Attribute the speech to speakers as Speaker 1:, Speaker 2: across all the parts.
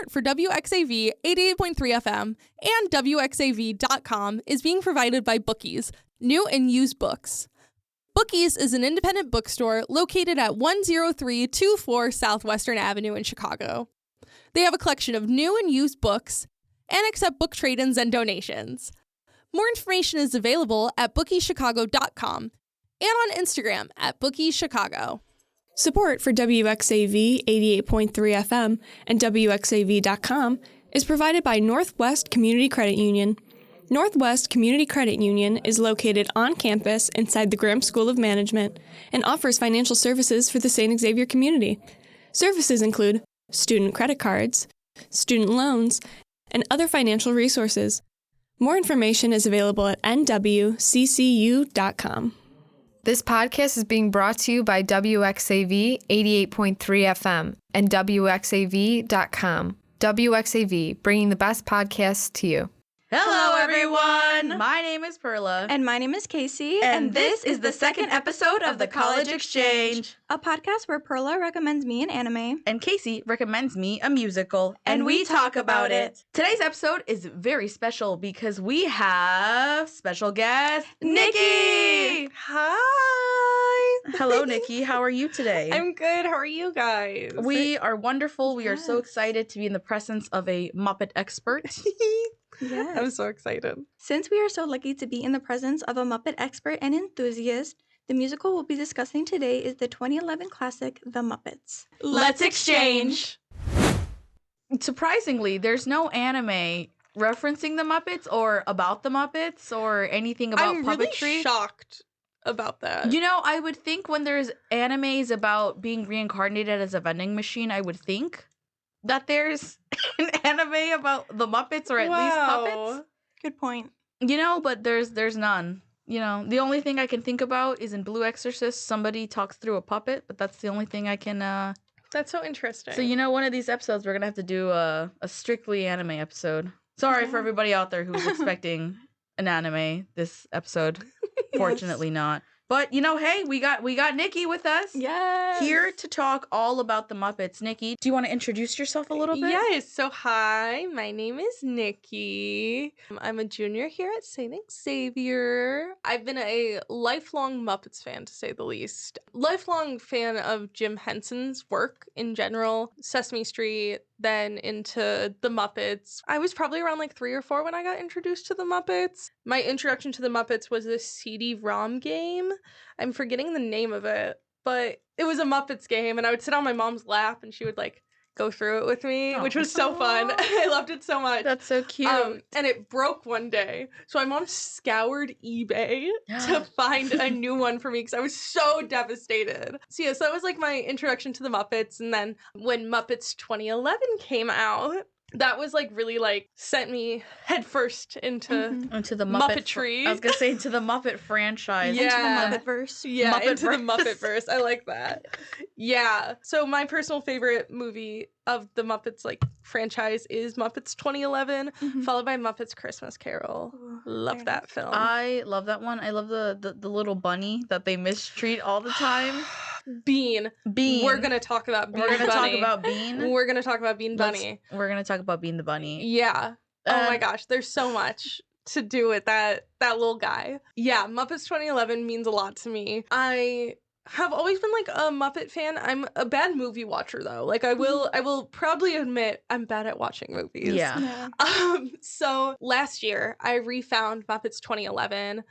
Speaker 1: Support for WXAV 88.3 FM and WXAV.com is being provided by Bookies, new and used books. Bookies is an independent bookstore located at 10324 Southwestern Avenue in Chicago. They have a collection of new and used books and accept book trade-ins and donations. More information is available at bookieschicago.com and on Instagram at bookieschicago.
Speaker 2: Support for WXAV 88.3 FM and WXAV.com is provided by Northwest Community Credit Union. Northwest Community Credit Union is located on campus inside the Graham School of Management and offers financial services for the St. Xavier community. Services include student credit cards, student loans, and other financial resources. More information is available at nwccu.com.
Speaker 3: This podcast is being brought to you by WXAV 88.3 FM and WXAV.com. WXAV, bringing the best podcasts to you.
Speaker 4: Hello, everyone! My name is Perla.
Speaker 5: And my name is Casey.
Speaker 4: And this is the second episode of the College Exchange,
Speaker 5: a podcast where Perla recommends me an anime.
Speaker 4: and Casey recommends me a musical, and we talk about it. Today's episode is very special because we have special guest, Niki!
Speaker 6: Hi.
Speaker 4: Hello, Niki. How are you today?
Speaker 6: I'm good. How are you guys?
Speaker 4: We are wonderful. We are so excited to be in the presence of a Muppet expert.
Speaker 5: Yes.
Speaker 6: I'm so excited.
Speaker 5: Since we are so lucky to be in the presence of a Muppet expert and enthusiast, the musical we'll be discussing today is the 2011 classic, The Muppets.
Speaker 4: Let's exchange! Surprisingly, there's no anime referencing the Muppets or about the Muppets or anything about
Speaker 6: I'm
Speaker 4: puppetry.
Speaker 6: really shocked about that.
Speaker 4: You know, I would think when there's animes about being reincarnated as a vending machine, I would think that there's an anime about the Muppets or at least puppets.
Speaker 5: Good point.
Speaker 4: You know, but there's none. You know, the only thing I can think about is in Blue Exorcist, somebody talks through a puppet, but that's the only thing I can...
Speaker 6: That's so interesting.
Speaker 4: So, you know, one of these episodes, we're going to have to do a strictly anime episode. Sorry for everybody out there who's expecting an anime this episode. Fortunately not. But, you know, hey, we got Niki with us.
Speaker 6: Yes.
Speaker 4: Here to talk all about the Muppets. Niki, do you want to introduce yourself a little bit?
Speaker 6: Yes. So, hi. My name is Niki. I'm a junior here at St. Xavier. I've been a lifelong Muppets fan, to say the least. Lifelong fan of Jim Henson's work in general. Sesame Street, then into the Muppets. I was probably around like 3 or 4 when I got introduced to the Muppets. My introduction to the Muppets was this CD-ROM game. I'm forgetting the name of it, but it was a Muppets game, and I would sit on my mom's lap, and she would like go through it with me, which was so fun. I loved it so much.
Speaker 4: That's so cute.
Speaker 6: And it broke one day, so my mom scoured eBay to find a new one for me because I was so devastated. So yeah, so that was like my introduction to the Muppets, and then when Muppets 2011 came out, that was like really like sent me headfirst into
Speaker 4: the
Speaker 6: Muppetry.
Speaker 4: I was gonna say into the Muppet franchise.
Speaker 6: Yeah.
Speaker 5: Into the Muppet-verse.
Speaker 6: Yeah, into the
Speaker 4: Muppet-verse.
Speaker 6: Muppet-verse. I like that. Yeah. So my personal favorite movie of the Muppets like franchise is Muppets 2011, followed by Muppets Christmas Carol. Love that film.
Speaker 4: I love that one. I love the little bunny that they mistreat all the time.
Speaker 6: Bean.
Speaker 4: We're
Speaker 6: gonna talk about Bean.
Speaker 4: We're gonna
Speaker 6: Bunny.
Speaker 4: talk about Bean.
Speaker 6: We're gonna talk about Bean Bunny.
Speaker 4: We're gonna talk about Bean the Bunny.
Speaker 6: Yeah. Oh my gosh, there's so much to do with that little guy. Yeah, Muppets 2011 means a lot to me. I have always been like a Muppet fan. I'm a bad movie watcher though. Like I will proudly admit I'm bad at watching movies.
Speaker 4: Yeah.
Speaker 6: So last year I refound Muppets 2011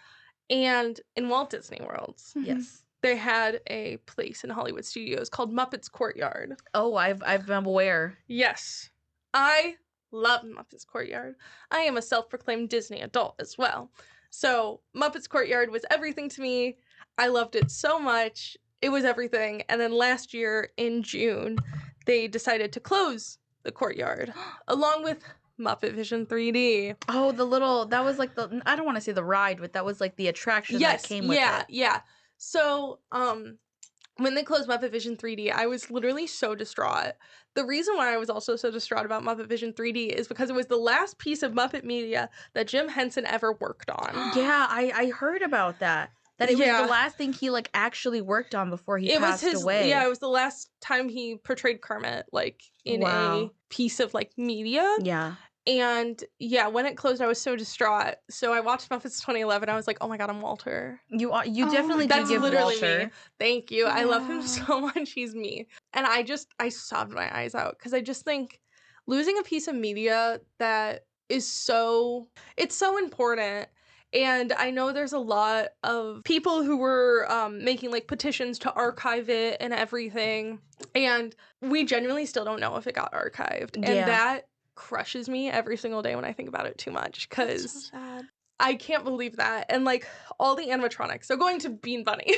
Speaker 6: and in Walt Disney World.
Speaker 4: Yes.
Speaker 6: They had a place in Hollywood Studios called Muppets Courtyard.
Speaker 4: Oh, I'm aware.
Speaker 6: Yes. I love Muppets Courtyard. I am a self-proclaimed Disney adult as well. So Muppets Courtyard was everything to me. I loved it so much. It was everything. And then last year in June, they decided to close the Courtyard along with Muppet Vision 3D.
Speaker 4: Oh, that was like I don't want to say the ride, but that was like the attraction that came with it.
Speaker 6: Yeah. So, when they closed Muppet Vision 3D, I was literally so distraught. The reason why I was also so distraught about Muppet Vision 3D is because it was the last piece of Muppet media that Jim Henson ever worked on.
Speaker 4: Yeah, I heard about that. that it was the last thing he like actually worked on before he passed away.
Speaker 6: Yeah, it was the last time he portrayed Kermit like in a piece of like media.
Speaker 4: Yeah.
Speaker 6: And yeah, when it closed, I was so distraught. So I watched Muppets 2011. I was like, oh my God, I'm Walter.
Speaker 4: You definitely do give
Speaker 6: literally
Speaker 4: Walter.
Speaker 6: me. Thank you. Yeah. I love him so much. He's me. And I sobbed my eyes out because I just think losing a piece of media that is it's so important. And I know there's a lot of people who were making like petitions to archive it and everything. And we genuinely still don't know if it got archived. And that crushes me every single day when I think about it too much, because
Speaker 5: so
Speaker 6: I can't believe that. And like all the animatronics, so going to Bean Bunny,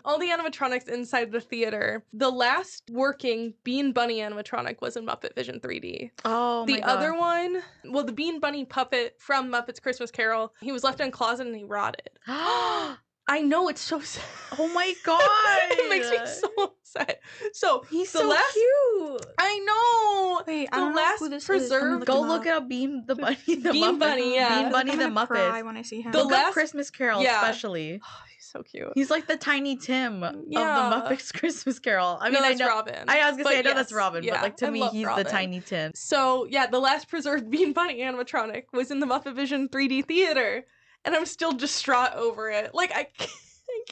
Speaker 6: all the animatronics inside the theater, the last working Bean Bunny animatronic was in Muppet Vision 3D.
Speaker 4: Oh my God.
Speaker 6: The other one, well, the Bean Bunny puppet from Muppet's Christmas Carol, he was left in a closet and he rotted. I know, it's so sad.
Speaker 4: Oh my God.
Speaker 6: It makes me so upset. So
Speaker 4: he's so cute.
Speaker 6: I know.
Speaker 5: Wait,
Speaker 6: the last preserved.
Speaker 4: Go look up Bean the Bunny.
Speaker 6: Bean Bunny, yeah.
Speaker 4: Bean Bunny the Muppets.
Speaker 5: Cry when I see him.
Speaker 4: Look up Christmas Carol, especially.
Speaker 6: Oh, he's so cute.
Speaker 4: He's like the Tiny Tim of the Muppets Christmas Carol. I mean,
Speaker 6: that's
Speaker 4: I know
Speaker 6: Robin.
Speaker 4: I was gonna say I know that's Robin, but like to me, he's Robin. The Tiny Tim.
Speaker 6: So yeah, the last preserved Bean Bunny animatronic was in the Muppet Vision 3D theater, and I'm still distraught over it. Like I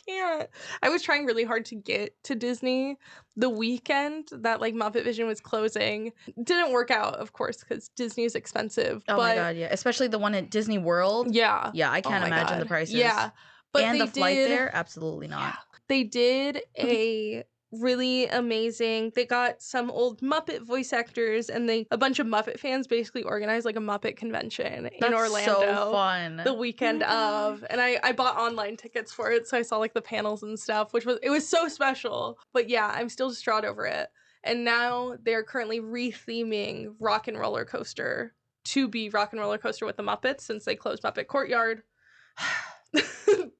Speaker 6: can't. I was trying really hard to get to Disney the weekend that like Muppet Vision was closing. Didn't work out, of course, because Disney is expensive.
Speaker 4: Oh my God, yeah. Especially the one at Disney World.
Speaker 6: Yeah.
Speaker 4: Yeah, I can't imagine the prices.
Speaker 6: Yeah. But
Speaker 4: and the flight there? Absolutely not.
Speaker 6: Yeah, they did a really amazing. They got some old Muppet voice actors and a bunch of Muppet fans basically organized like a Muppet convention in Orlando.
Speaker 4: So fun.
Speaker 6: The weekend of, and I bought online tickets for it, so I saw like the panels and stuff, it was so special. But yeah, I'm still distraught over it. And now they're currently retheming Rock and Roller Coaster to be Rock and Roller Coaster with the Muppets since they closed Muppet Courtyard.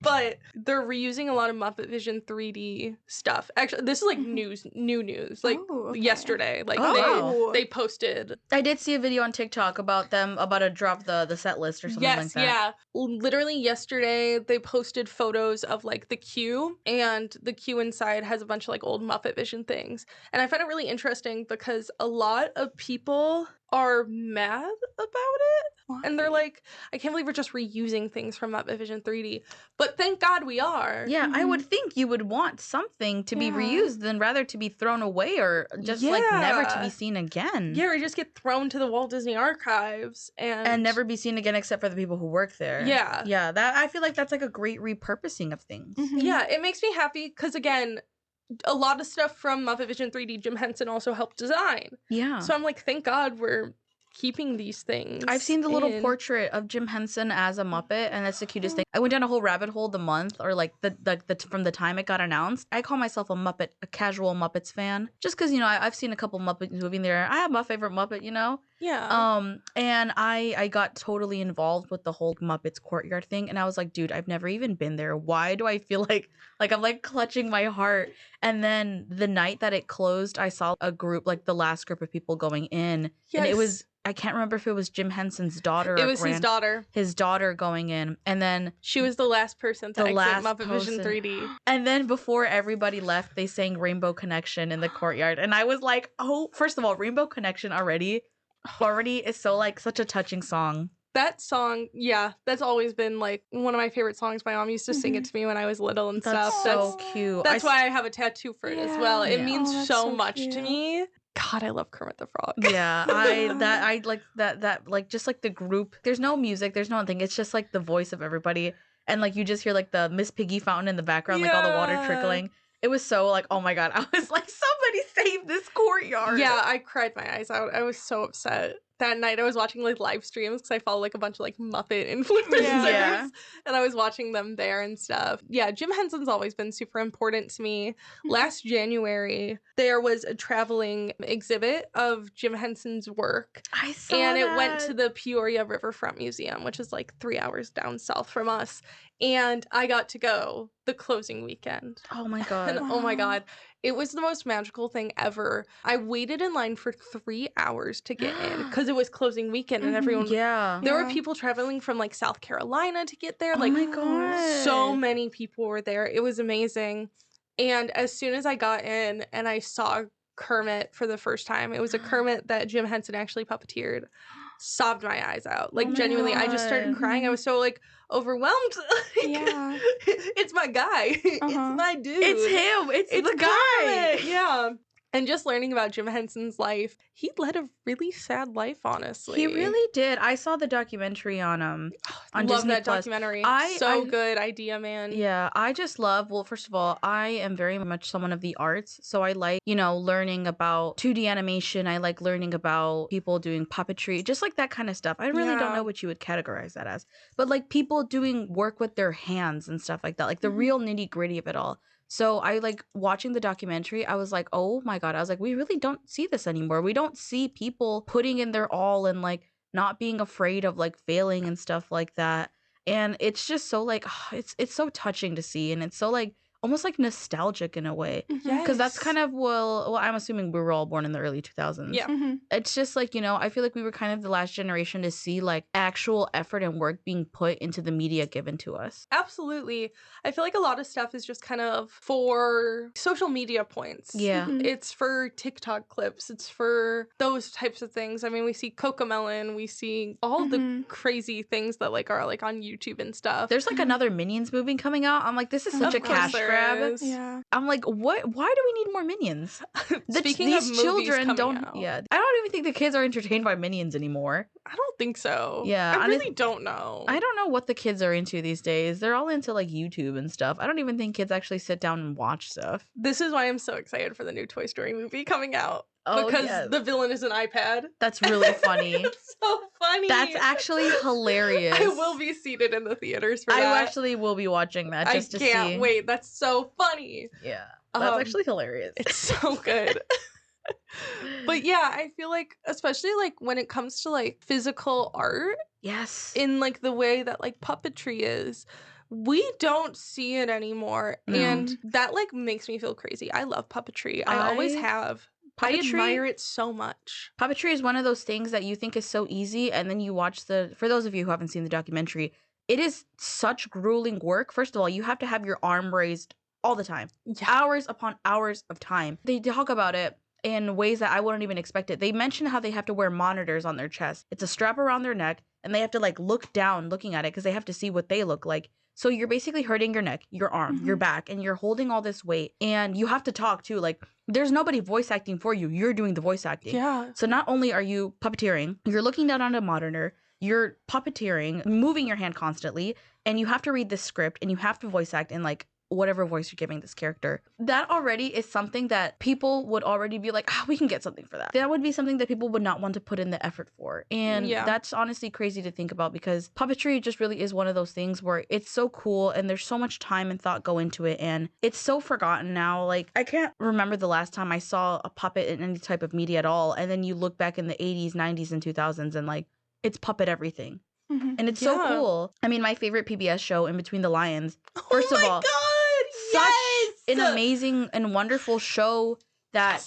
Speaker 6: But they're reusing a lot of Muppet Vision 3D stuff. Actually, this is like new news. Like yesterday, like they posted.
Speaker 4: I did see a video on TikTok about them about to drop the set list or something like that.
Speaker 6: Yeah. Literally yesterday, they posted photos of like the queue, and the queue inside has a bunch of like old Muppet Vision things. And I find it really interesting because a lot of people are mad about it. Why? And they're like, I can't believe we're just reusing things from Muppet Vision 3D. But thank God we are.
Speaker 4: Yeah, I would think you would want something to be reused than rather to be thrown away or just like never to be seen again.
Speaker 6: Yeah, or just get thrown to the Walt Disney Archives and
Speaker 4: never be seen again except for the people who work there.
Speaker 6: Yeah.
Speaker 4: Yeah, that I feel like that's like a great repurposing of things.
Speaker 6: Yeah, it makes me happy because again, a lot of stuff from Muppet Vision 3D, Jim Henson also helped design. Yeah. So I'm like, thank God we're keeping these things.
Speaker 4: I've seen the little portrait of Jim Henson as a Muppet, and that's the cutest thing. I went down a whole rabbit hole the month, or like the from the time it got announced. I call myself a casual Muppets fan, just because I've seen a couple Muppets moving there. I have my favorite Muppet,
Speaker 6: Yeah.
Speaker 4: And I got totally involved with the whole Muppets Courtyard thing, and I was like, dude, I've never even been there. Why do I feel like I'm like clutching my heart? And then the night that it closed, I saw a group, like the last group of people going in, and it was, I can't remember if it was Jim Henson's daughter.
Speaker 6: It was his daughter.
Speaker 4: His daughter going in, and then
Speaker 6: she was the last person to exit Muppet Vision 3D.
Speaker 4: And then before everybody left, they sang Rainbow Connection in the courtyard, and I was like, oh, first of all, Rainbow Connection already is so like such a touching song.
Speaker 6: That song, yeah, that's always been like one of my favorite songs. My mom used to sing it to me when I was little and stuff.
Speaker 4: So cute.
Speaker 6: That's why I have a tattoo for it as well. It means so much to me. God, I love Kermit the Frog.
Speaker 4: Yeah, I like that like just like the group. There's no music, there's no nothing. It's just like the voice of everybody, and like you just hear like the Miss Piggy fountain in the background, like all the water trickling. It was so like, oh my God, I was like, somebody save this courtyard.
Speaker 6: Yeah, I cried my eyes out. I was so upset. That night I was watching like live streams because I follow like a bunch of like Muppet influencers and I was watching them there and stuff. Yeah, Jim Henson's always been super important to me. Last January there was a traveling exhibit of Jim Henson's work.
Speaker 4: I saw
Speaker 6: and
Speaker 4: that.
Speaker 6: It went to the Peoria Riverfront Museum, which is like 3 hours down south from us. And I got to go the closing weekend.
Speaker 4: Oh my God.
Speaker 6: And oh my God, it was the most magical thing ever. I waited in line for 3 hours to get in because it was closing weekend and everyone.
Speaker 4: Yeah.
Speaker 6: There were people traveling from like South Carolina to get there.
Speaker 4: Oh
Speaker 6: Like
Speaker 4: my God.
Speaker 6: so many people were there. It was amazing. And as soon as I got in and I saw Kermit for the first time, it was a Kermit that Jim Henson actually puppeteered. Sobbed my eyes out. Like
Speaker 4: my
Speaker 6: genuinely, I just started
Speaker 4: God.
Speaker 6: crying. I was so like overwhelmed. Like,
Speaker 5: Yeah.
Speaker 6: it's my guy. It's my dude.
Speaker 4: It's him. It's the guy.
Speaker 6: Kermit. Yeah. And just learning about Jim Henson's life, he led a really sad life, honestly.
Speaker 4: He really did. I saw the documentary on
Speaker 6: Love
Speaker 4: Disney
Speaker 6: that
Speaker 4: Plus.
Speaker 6: documentary.
Speaker 4: I
Speaker 6: Good idea, man.
Speaker 4: Yeah, I just love, well, first of all, I am very much someone of the arts. So I like, learning about 2D animation. I like learning about people doing puppetry, just like that kind of stuff. I really don't know what you would categorize that as, but like people doing work with their hands and stuff like that, like the real nitty gritty of it all. So I like watching the documentary. I was like, oh my God. I was like, we really don't see this anymore. We don't see people putting in their all and like not being afraid of like failing and stuff like that. And it's just so like it's so touching to see, and it's so like almost like nostalgic in a way, because that's kind of well I'm assuming we were all born in the early 2000s.
Speaker 6: Yeah.
Speaker 4: It's just like, I feel like we were kind of the last generation to see like actual effort and work being put into the media given to us.
Speaker 6: Absolutely. I feel like a lot of stuff is just kind of for social media points.
Speaker 4: Yeah.
Speaker 6: It's for TikTok clips. It's for those types of things. I mean, we see Cocomelon. We see all the crazy things that like are like on YouTube and stuff.
Speaker 4: There's like another Minions movie coming out. I'm like, this is such a cash grab.
Speaker 5: Yeah.
Speaker 4: I'm like, what? Why do we need more Minions?
Speaker 6: Speaking of
Speaker 4: These
Speaker 6: movies
Speaker 4: children
Speaker 6: coming
Speaker 4: don't.
Speaker 6: out.
Speaker 4: Yeah, I don't even think the kids are entertained by Minions anymore.
Speaker 6: I don't think so.
Speaker 4: Yeah,
Speaker 6: I really don't know.
Speaker 4: I don't know what the kids are into these days. They're all into like YouTube and stuff. I don't even think kids actually sit down and watch stuff.
Speaker 6: This is why I'm so excited for the new Toy Story movie coming out.
Speaker 4: Oh,
Speaker 6: because
Speaker 4: yes.
Speaker 6: the villain is an iPad.
Speaker 4: That's really funny.
Speaker 6: It's so funny.
Speaker 4: That's actually hilarious.
Speaker 6: I will be seated in the theaters for
Speaker 4: I
Speaker 6: that.
Speaker 4: actually will be watching that just to see.
Speaker 6: I can't wait. That's so funny.
Speaker 4: Yeah. That's actually hilarious.
Speaker 6: It's so good. But yeah, I feel like especially like when it comes to like physical art,
Speaker 4: yes,
Speaker 6: in like the way that like puppetry is, we don't see it anymore.
Speaker 4: No.
Speaker 6: And that like makes me feel crazy. I love puppetry. I always have. I admire it so much.
Speaker 4: Puppetry is one of those things that you think is so easy, and then you watch for those of you who haven't seen the documentary, it is such grueling work. First of all, you have to have your arm raised all the time. Yeah. Hours upon hours of time. They talk about it in ways that I wouldn't even expect it. They mention how they have to wear monitors on their chest. It's a strap around their neck, and they have to like look down looking at it because they have to see what they look like. So you're basically hurting your neck, your arm, your back, and you're holding all this weight, and you have to talk too. Like there's nobody voice acting for you. You're doing the voice acting.
Speaker 6: Yeah.
Speaker 4: So not only are you puppeteering, you're looking down on a monitor, you're puppeteering, moving your hand constantly, and you have to read the script and you have to voice act in like whatever voice you're giving this character. That already is something that people would already be like, we can get something for that. That would be something that people would not want to put in the effort for. And that's honestly crazy to think about, because puppetry just really is one of those things where it's so cool and there's so much time and thought go into it, and it's so forgotten now. Like I can't remember the last time I saw a puppet in any type of media at all. And then you look back in the 80s, 90s, and 2000s and like it's puppet everything. And it's so cool. I mean, my favorite PBS show, In Between the Lions, first of all, such an amazing and wonderful show that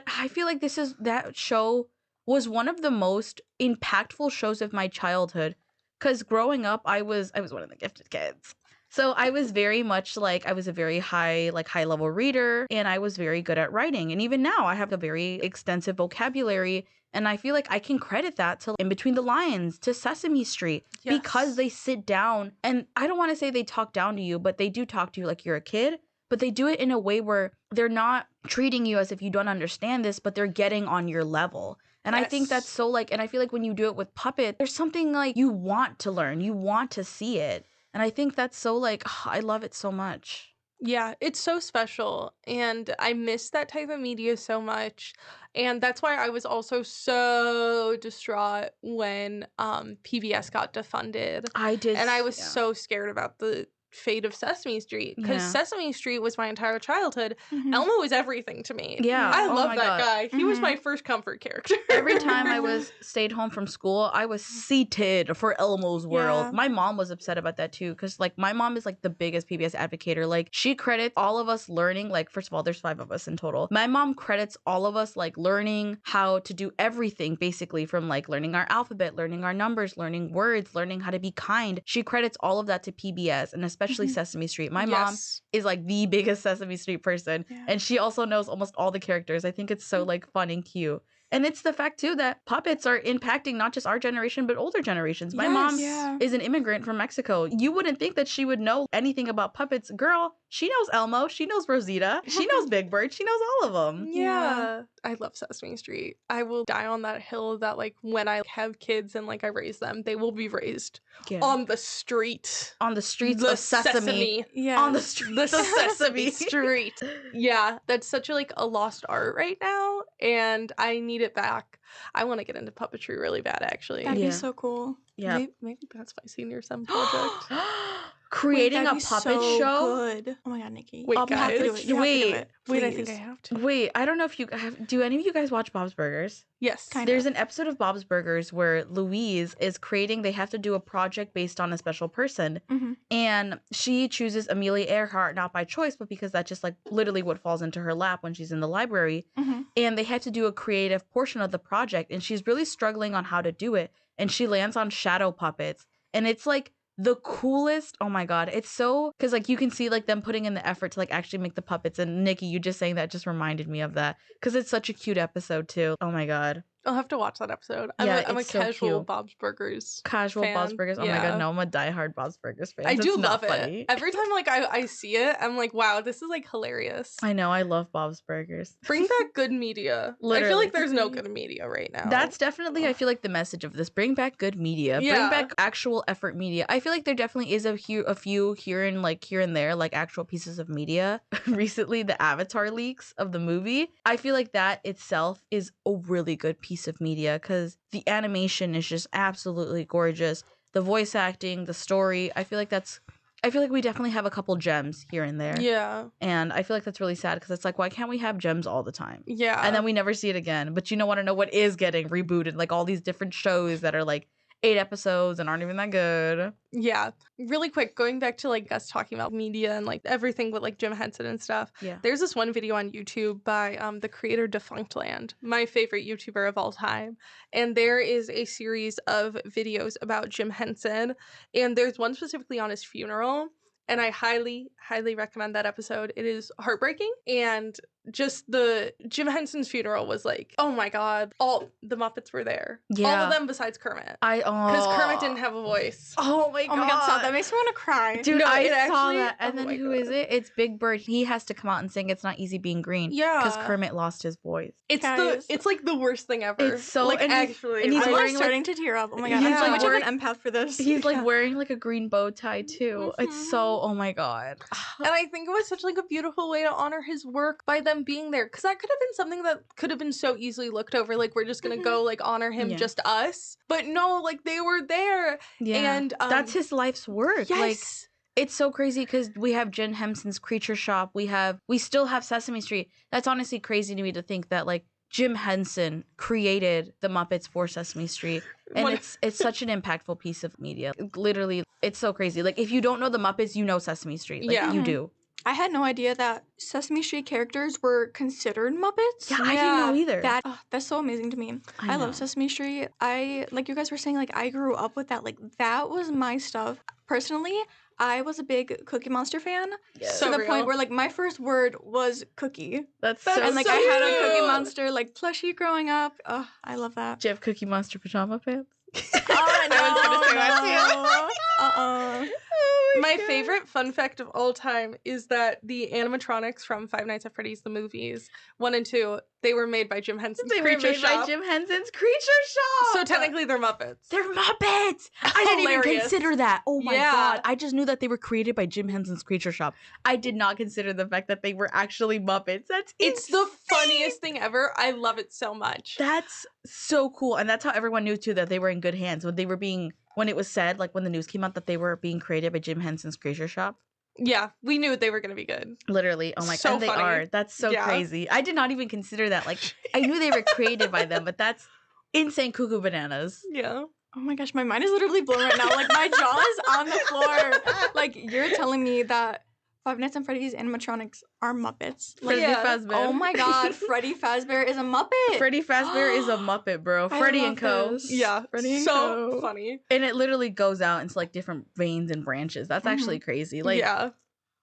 Speaker 4: I feel like that show was one of the most impactful shows of my childhood, because growing up I was one of the gifted kids. So I was very much like, I was a very high level reader, and I was very good at writing. And even now I have a very extensive vocabulary. And I feel like I can credit that to In Between the Lions, to Sesame Street, because they sit down, and I don't want to say they talk down to you, but they do talk to you like you're a kid, but they do it in a way where they're not treating you as if you don't understand this, but they're getting on your level. And I think that's so and I feel like when you do it with puppet, there's something like you want to learn, you want to see it. And I think that's so I love it so much.
Speaker 6: Yeah, it's so special, and I miss that type of media so much. And that's why I was also so distraught when PBS got defunded.
Speaker 4: I did.
Speaker 6: And I was so scared about the fate of Sesame Street, because
Speaker 4: Yeah.
Speaker 6: Sesame Street was my entire childhood.
Speaker 5: Mhm.
Speaker 6: Elmo was everything to me.
Speaker 4: Yeah.
Speaker 6: I
Speaker 4: Oh
Speaker 6: love
Speaker 4: my
Speaker 6: that
Speaker 4: God.
Speaker 6: guy. He was
Speaker 5: Mhm.
Speaker 6: my first comfort character.
Speaker 4: Every time I stayed home from school, I was seated for Elmo's World.
Speaker 5: Yeah.
Speaker 4: My mom was upset about that too, because like my mom is like the biggest PBS advocator. Like she credits all of us learning. Like first of all, there's 5 of us in total. My mom credits all of us like learning how to do everything, basically from like learning our alphabet, learning our numbers, learning words, learning how to be kind. She credits all of that to PBS and especially
Speaker 5: Mhm.
Speaker 4: Sesame Street. My mom
Speaker 6: Yes.
Speaker 4: is like the biggest Sesame Street person,
Speaker 5: Yeah.
Speaker 4: and she also knows almost all the characters. I think it's so like fun and cute. And it's the fact too that puppets are impacting not just our generation but older generations. My mom
Speaker 5: Yeah.
Speaker 4: is an immigrant from Mexico. You wouldn't think that she would know anything about puppets. Girl, she knows Elmo, she knows Rosita, she knows Big Bird, she knows all of them.
Speaker 6: Yeah. I love Sesame Street. I will die on that hill that like when I have kids and like I raise them, they will be raised on the street.
Speaker 4: On the streets
Speaker 6: The
Speaker 4: of Sesame.
Speaker 5: Yeah.
Speaker 4: On the streets of Sesame.
Speaker 6: Street. Yeah, that's such a lost art right now, and I need it back. I want to get into puppetry really bad, actually.
Speaker 5: That'd
Speaker 4: Yeah.
Speaker 5: be so cool.
Speaker 4: Yeah.
Speaker 6: Maybe that's my senior sem project.
Speaker 4: Creating
Speaker 5: Wait,
Speaker 4: a
Speaker 5: that'd be
Speaker 4: puppet
Speaker 5: so
Speaker 4: show.
Speaker 5: Good. Oh my god, Nikki.
Speaker 6: Wait,
Speaker 5: you have to do
Speaker 6: guys.
Speaker 5: it. You have to do it.
Speaker 6: Wait, I think
Speaker 5: Please.
Speaker 6: I have to.
Speaker 4: Wait, I don't know if you have. Do any of you guys watch Bob's Burgers?
Speaker 6: Yes.
Speaker 5: Kind
Speaker 4: There's
Speaker 5: of.
Speaker 4: an episode of Bob's Burgers where Louise is creating, they have to do a project based on a special person.
Speaker 5: Mhm.
Speaker 4: And she chooses Amelia Earhart, not by choice, but because that's just like literally what falls into her lap when she's in the library.
Speaker 5: Mhm.
Speaker 4: And they have to do a creative portion of the project. And she's really struggling on how to do it. And she lands on shadow puppets. And it's like the coolest. Oh my God. It's so, because like you can see like them putting in the effort to like actually make the puppets. And Nikki, you just saying that just reminded me of that because it's such a cute episode too. Oh my God.
Speaker 6: I'll have to watch that episode.
Speaker 4: Yeah,
Speaker 6: I'm a
Speaker 4: it's so
Speaker 6: casual
Speaker 4: cute.
Speaker 6: Bob's Burgers.
Speaker 4: Casual Bob's
Speaker 6: fan.
Speaker 4: Burgers. Oh my
Speaker 6: Yeah.
Speaker 4: God, no, I'm a diehard Bob's Burgers fan.
Speaker 6: I do
Speaker 4: It's not
Speaker 6: love
Speaker 4: funny.
Speaker 6: it. Every time I see it, I'm like, wow, this is like hilarious.
Speaker 4: I know, I love Bob's Burgers.
Speaker 6: Bring back good media. I feel
Speaker 4: Literally.
Speaker 6: like there's no good media right now.
Speaker 4: That's definitely, I feel like, the message of this. Bring back good media.
Speaker 6: Yeah.
Speaker 4: Bring back actual effort media. I feel like there definitely is a few here and there, like actual pieces of media. Recently, the Avatar leaks of the movie. I feel like that itself is a really good piece of media because the animation is just absolutely gorgeous. The voice acting, the story. I feel like we definitely have a couple gems here and there.
Speaker 6: Yeah.
Speaker 4: And I feel like that's really sad because it's like, why can't we have gems all the time?
Speaker 6: Yeah.
Speaker 4: And then we never see it again. But you want to know what is getting rebooted? Like all these different shows that are like 8 episodes and aren't even that good.
Speaker 6: Yeah. Really quick, going back to like us talking about media and like everything with like Jim Henson and stuff.
Speaker 4: Yeah.
Speaker 6: There's this one video on YouTube by the creator Defunctland, my favorite YouTuber of all time. And there is a series of videos about Jim Henson. And there's one specifically on his funeral. And I highly, highly recommend that episode. It is heartbreaking. And just the Jim Henson's funeral was like, oh my God, all the Muppets were there. All
Speaker 4: Yeah.
Speaker 6: of them besides Kermit.
Speaker 4: Because
Speaker 6: Because Kermit didn't have a voice.
Speaker 4: Oh my god.
Speaker 5: Oh my god, stop. That makes me want to cry.
Speaker 4: Dude,
Speaker 6: No,
Speaker 4: I
Speaker 6: it
Speaker 4: saw
Speaker 6: actually-
Speaker 4: that. And
Speaker 6: oh
Speaker 4: then
Speaker 6: my
Speaker 4: who is
Speaker 6: God.
Speaker 4: it? It's Big Bird. He has to come out and sing It's Not Easy Being Green.
Speaker 6: Yeah.
Speaker 4: Because Kermit lost his voice.
Speaker 5: Guys.
Speaker 6: It's like the worst thing ever.
Speaker 4: It's so-
Speaker 6: like
Speaker 4: and he's-
Speaker 6: actually.
Speaker 4: and he's
Speaker 5: I'm
Speaker 4: wearing, like-
Speaker 5: starting to tear up. Oh my god,
Speaker 4: He's,
Speaker 5: I'm so
Speaker 4: like,
Speaker 5: much of
Speaker 4: wearing-
Speaker 5: an empath for this.
Speaker 4: He's like
Speaker 5: Yeah.
Speaker 4: wearing like a green bow tie too. It's so, oh my god.
Speaker 6: and I think it was such like a beautiful way to honor his work by them being there, because that could have been something that could have been so easily looked over. Like we're just gonna go like honor him,
Speaker 4: Yeah.
Speaker 6: just us. But no, like they were there.
Speaker 4: Yeah.
Speaker 6: And
Speaker 4: that's his life's work. Like
Speaker 6: Yes.
Speaker 4: it's so crazy because we have Jim Henson's Creature Shop. We still have Sesame Street. That's honestly crazy to me to think that like Jim Henson created the Muppets for Sesame Street. And
Speaker 6: What-
Speaker 4: it's such an impactful piece of media. Literally, it's so crazy. Like if you don't know the Muppets, you know Sesame Street. Like
Speaker 6: Yeah.
Speaker 4: you
Speaker 5: Mhm.
Speaker 4: do.
Speaker 5: I had no idea that Sesame Street characters were considered Muppets.
Speaker 4: Yeah, I didn't know either.
Speaker 5: That's so amazing to me. I
Speaker 4: know.
Speaker 5: love Sesame Street. I like you guys were saying, like I grew up with that. Like that was my stuff. Personally, I was a big Cookie Monster fan.
Speaker 6: So
Speaker 5: to the
Speaker 6: real.
Speaker 5: point where like my first word was cookie.
Speaker 4: That's
Speaker 6: That's
Speaker 4: so
Speaker 5: And like
Speaker 6: so
Speaker 5: I had a Cookie
Speaker 6: cute.
Speaker 5: Monster like plushie growing up. Oh, I love that.
Speaker 4: Do you have Cookie Monster pajama pants?
Speaker 5: Oh,
Speaker 6: I was gonna say that
Speaker 5: too.
Speaker 6: My favorite fun fact of all time is that the animatronics from Five Nights at Freddy's, the movies, 1 and 2, they were made by Jim Henson's
Speaker 4: They were
Speaker 6: Creature
Speaker 4: made by
Speaker 6: Shop.
Speaker 4: Jim Henson's Creature Shop.
Speaker 6: So technically they're Muppets.
Speaker 4: They're Muppets. I didn't even
Speaker 6: Hilarious.
Speaker 4: consider that. Oh my
Speaker 6: Yeah.
Speaker 4: god. I just knew that they were created by Jim Henson's Creature Shop. I did not consider the fact that they were actually Muppets.
Speaker 6: It's the
Speaker 4: insane.
Speaker 6: funniest thing ever. I love it so much.
Speaker 4: That's so cool. And that's how everyone knew too that they were in good hands when they were being when it was said, like when the news came out that they were being created by Jim Henson's Creature Shop.
Speaker 6: Yeah, we knew they were going to be good.
Speaker 4: Literally. Oh my
Speaker 6: So
Speaker 4: god. And they
Speaker 6: funny.
Speaker 4: are. That's so crazy. I did not even consider that. Like, I knew they were created by them, but that's insane cuckoo bananas.
Speaker 6: Yeah.
Speaker 5: Oh my gosh, my mind is literally blown right now. Like, my jaw is on the floor. Like, you're telling me that Five Nights at Freddy's animatronics are Muppets. Like,
Speaker 4: Freddy Fazbear.
Speaker 5: oh my god, Freddy Fazbear is a Muppet.
Speaker 4: Freddy Fazbear is a Muppet, bro. Freddy and Co.
Speaker 5: This.
Speaker 6: Yeah.
Speaker 5: Freddy and
Speaker 6: so
Speaker 5: Co.
Speaker 6: funny.
Speaker 4: And it literally goes out into like different veins and branches. That's actually crazy. Like,
Speaker 6: yeah.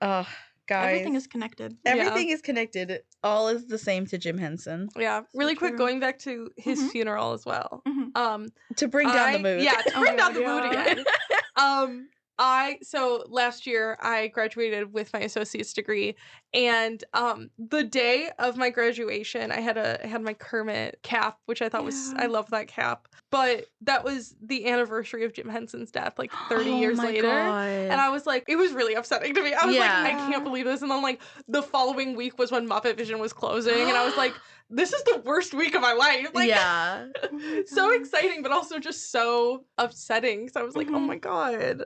Speaker 4: guys.
Speaker 5: Everything is connected.
Speaker 4: Everything is connected. All is the same to Jim Henson.
Speaker 6: Yeah. Really quick,
Speaker 5: true.
Speaker 6: going back to his funeral as well.
Speaker 4: To bring down the mood.
Speaker 6: Yeah, to
Speaker 5: Oh
Speaker 6: bring
Speaker 5: my
Speaker 6: down the mood
Speaker 5: God.
Speaker 6: again. So last year I graduated with my associate's degree, and the day of my graduation I had my Kermit cap, which I thought was, I love that cap. But that was the anniversary of Jim Henson's death, like 30 years later.
Speaker 4: God.
Speaker 6: And I was like, it was really upsetting to me. I was like,
Speaker 4: Yeah.
Speaker 6: I can't believe this. And then like the following week was when Muppet Vision was closing, and I was like, this is the worst week of my life. Like,
Speaker 4: yeah.
Speaker 6: so exciting, but also just so upsetting. So I was like, oh my god.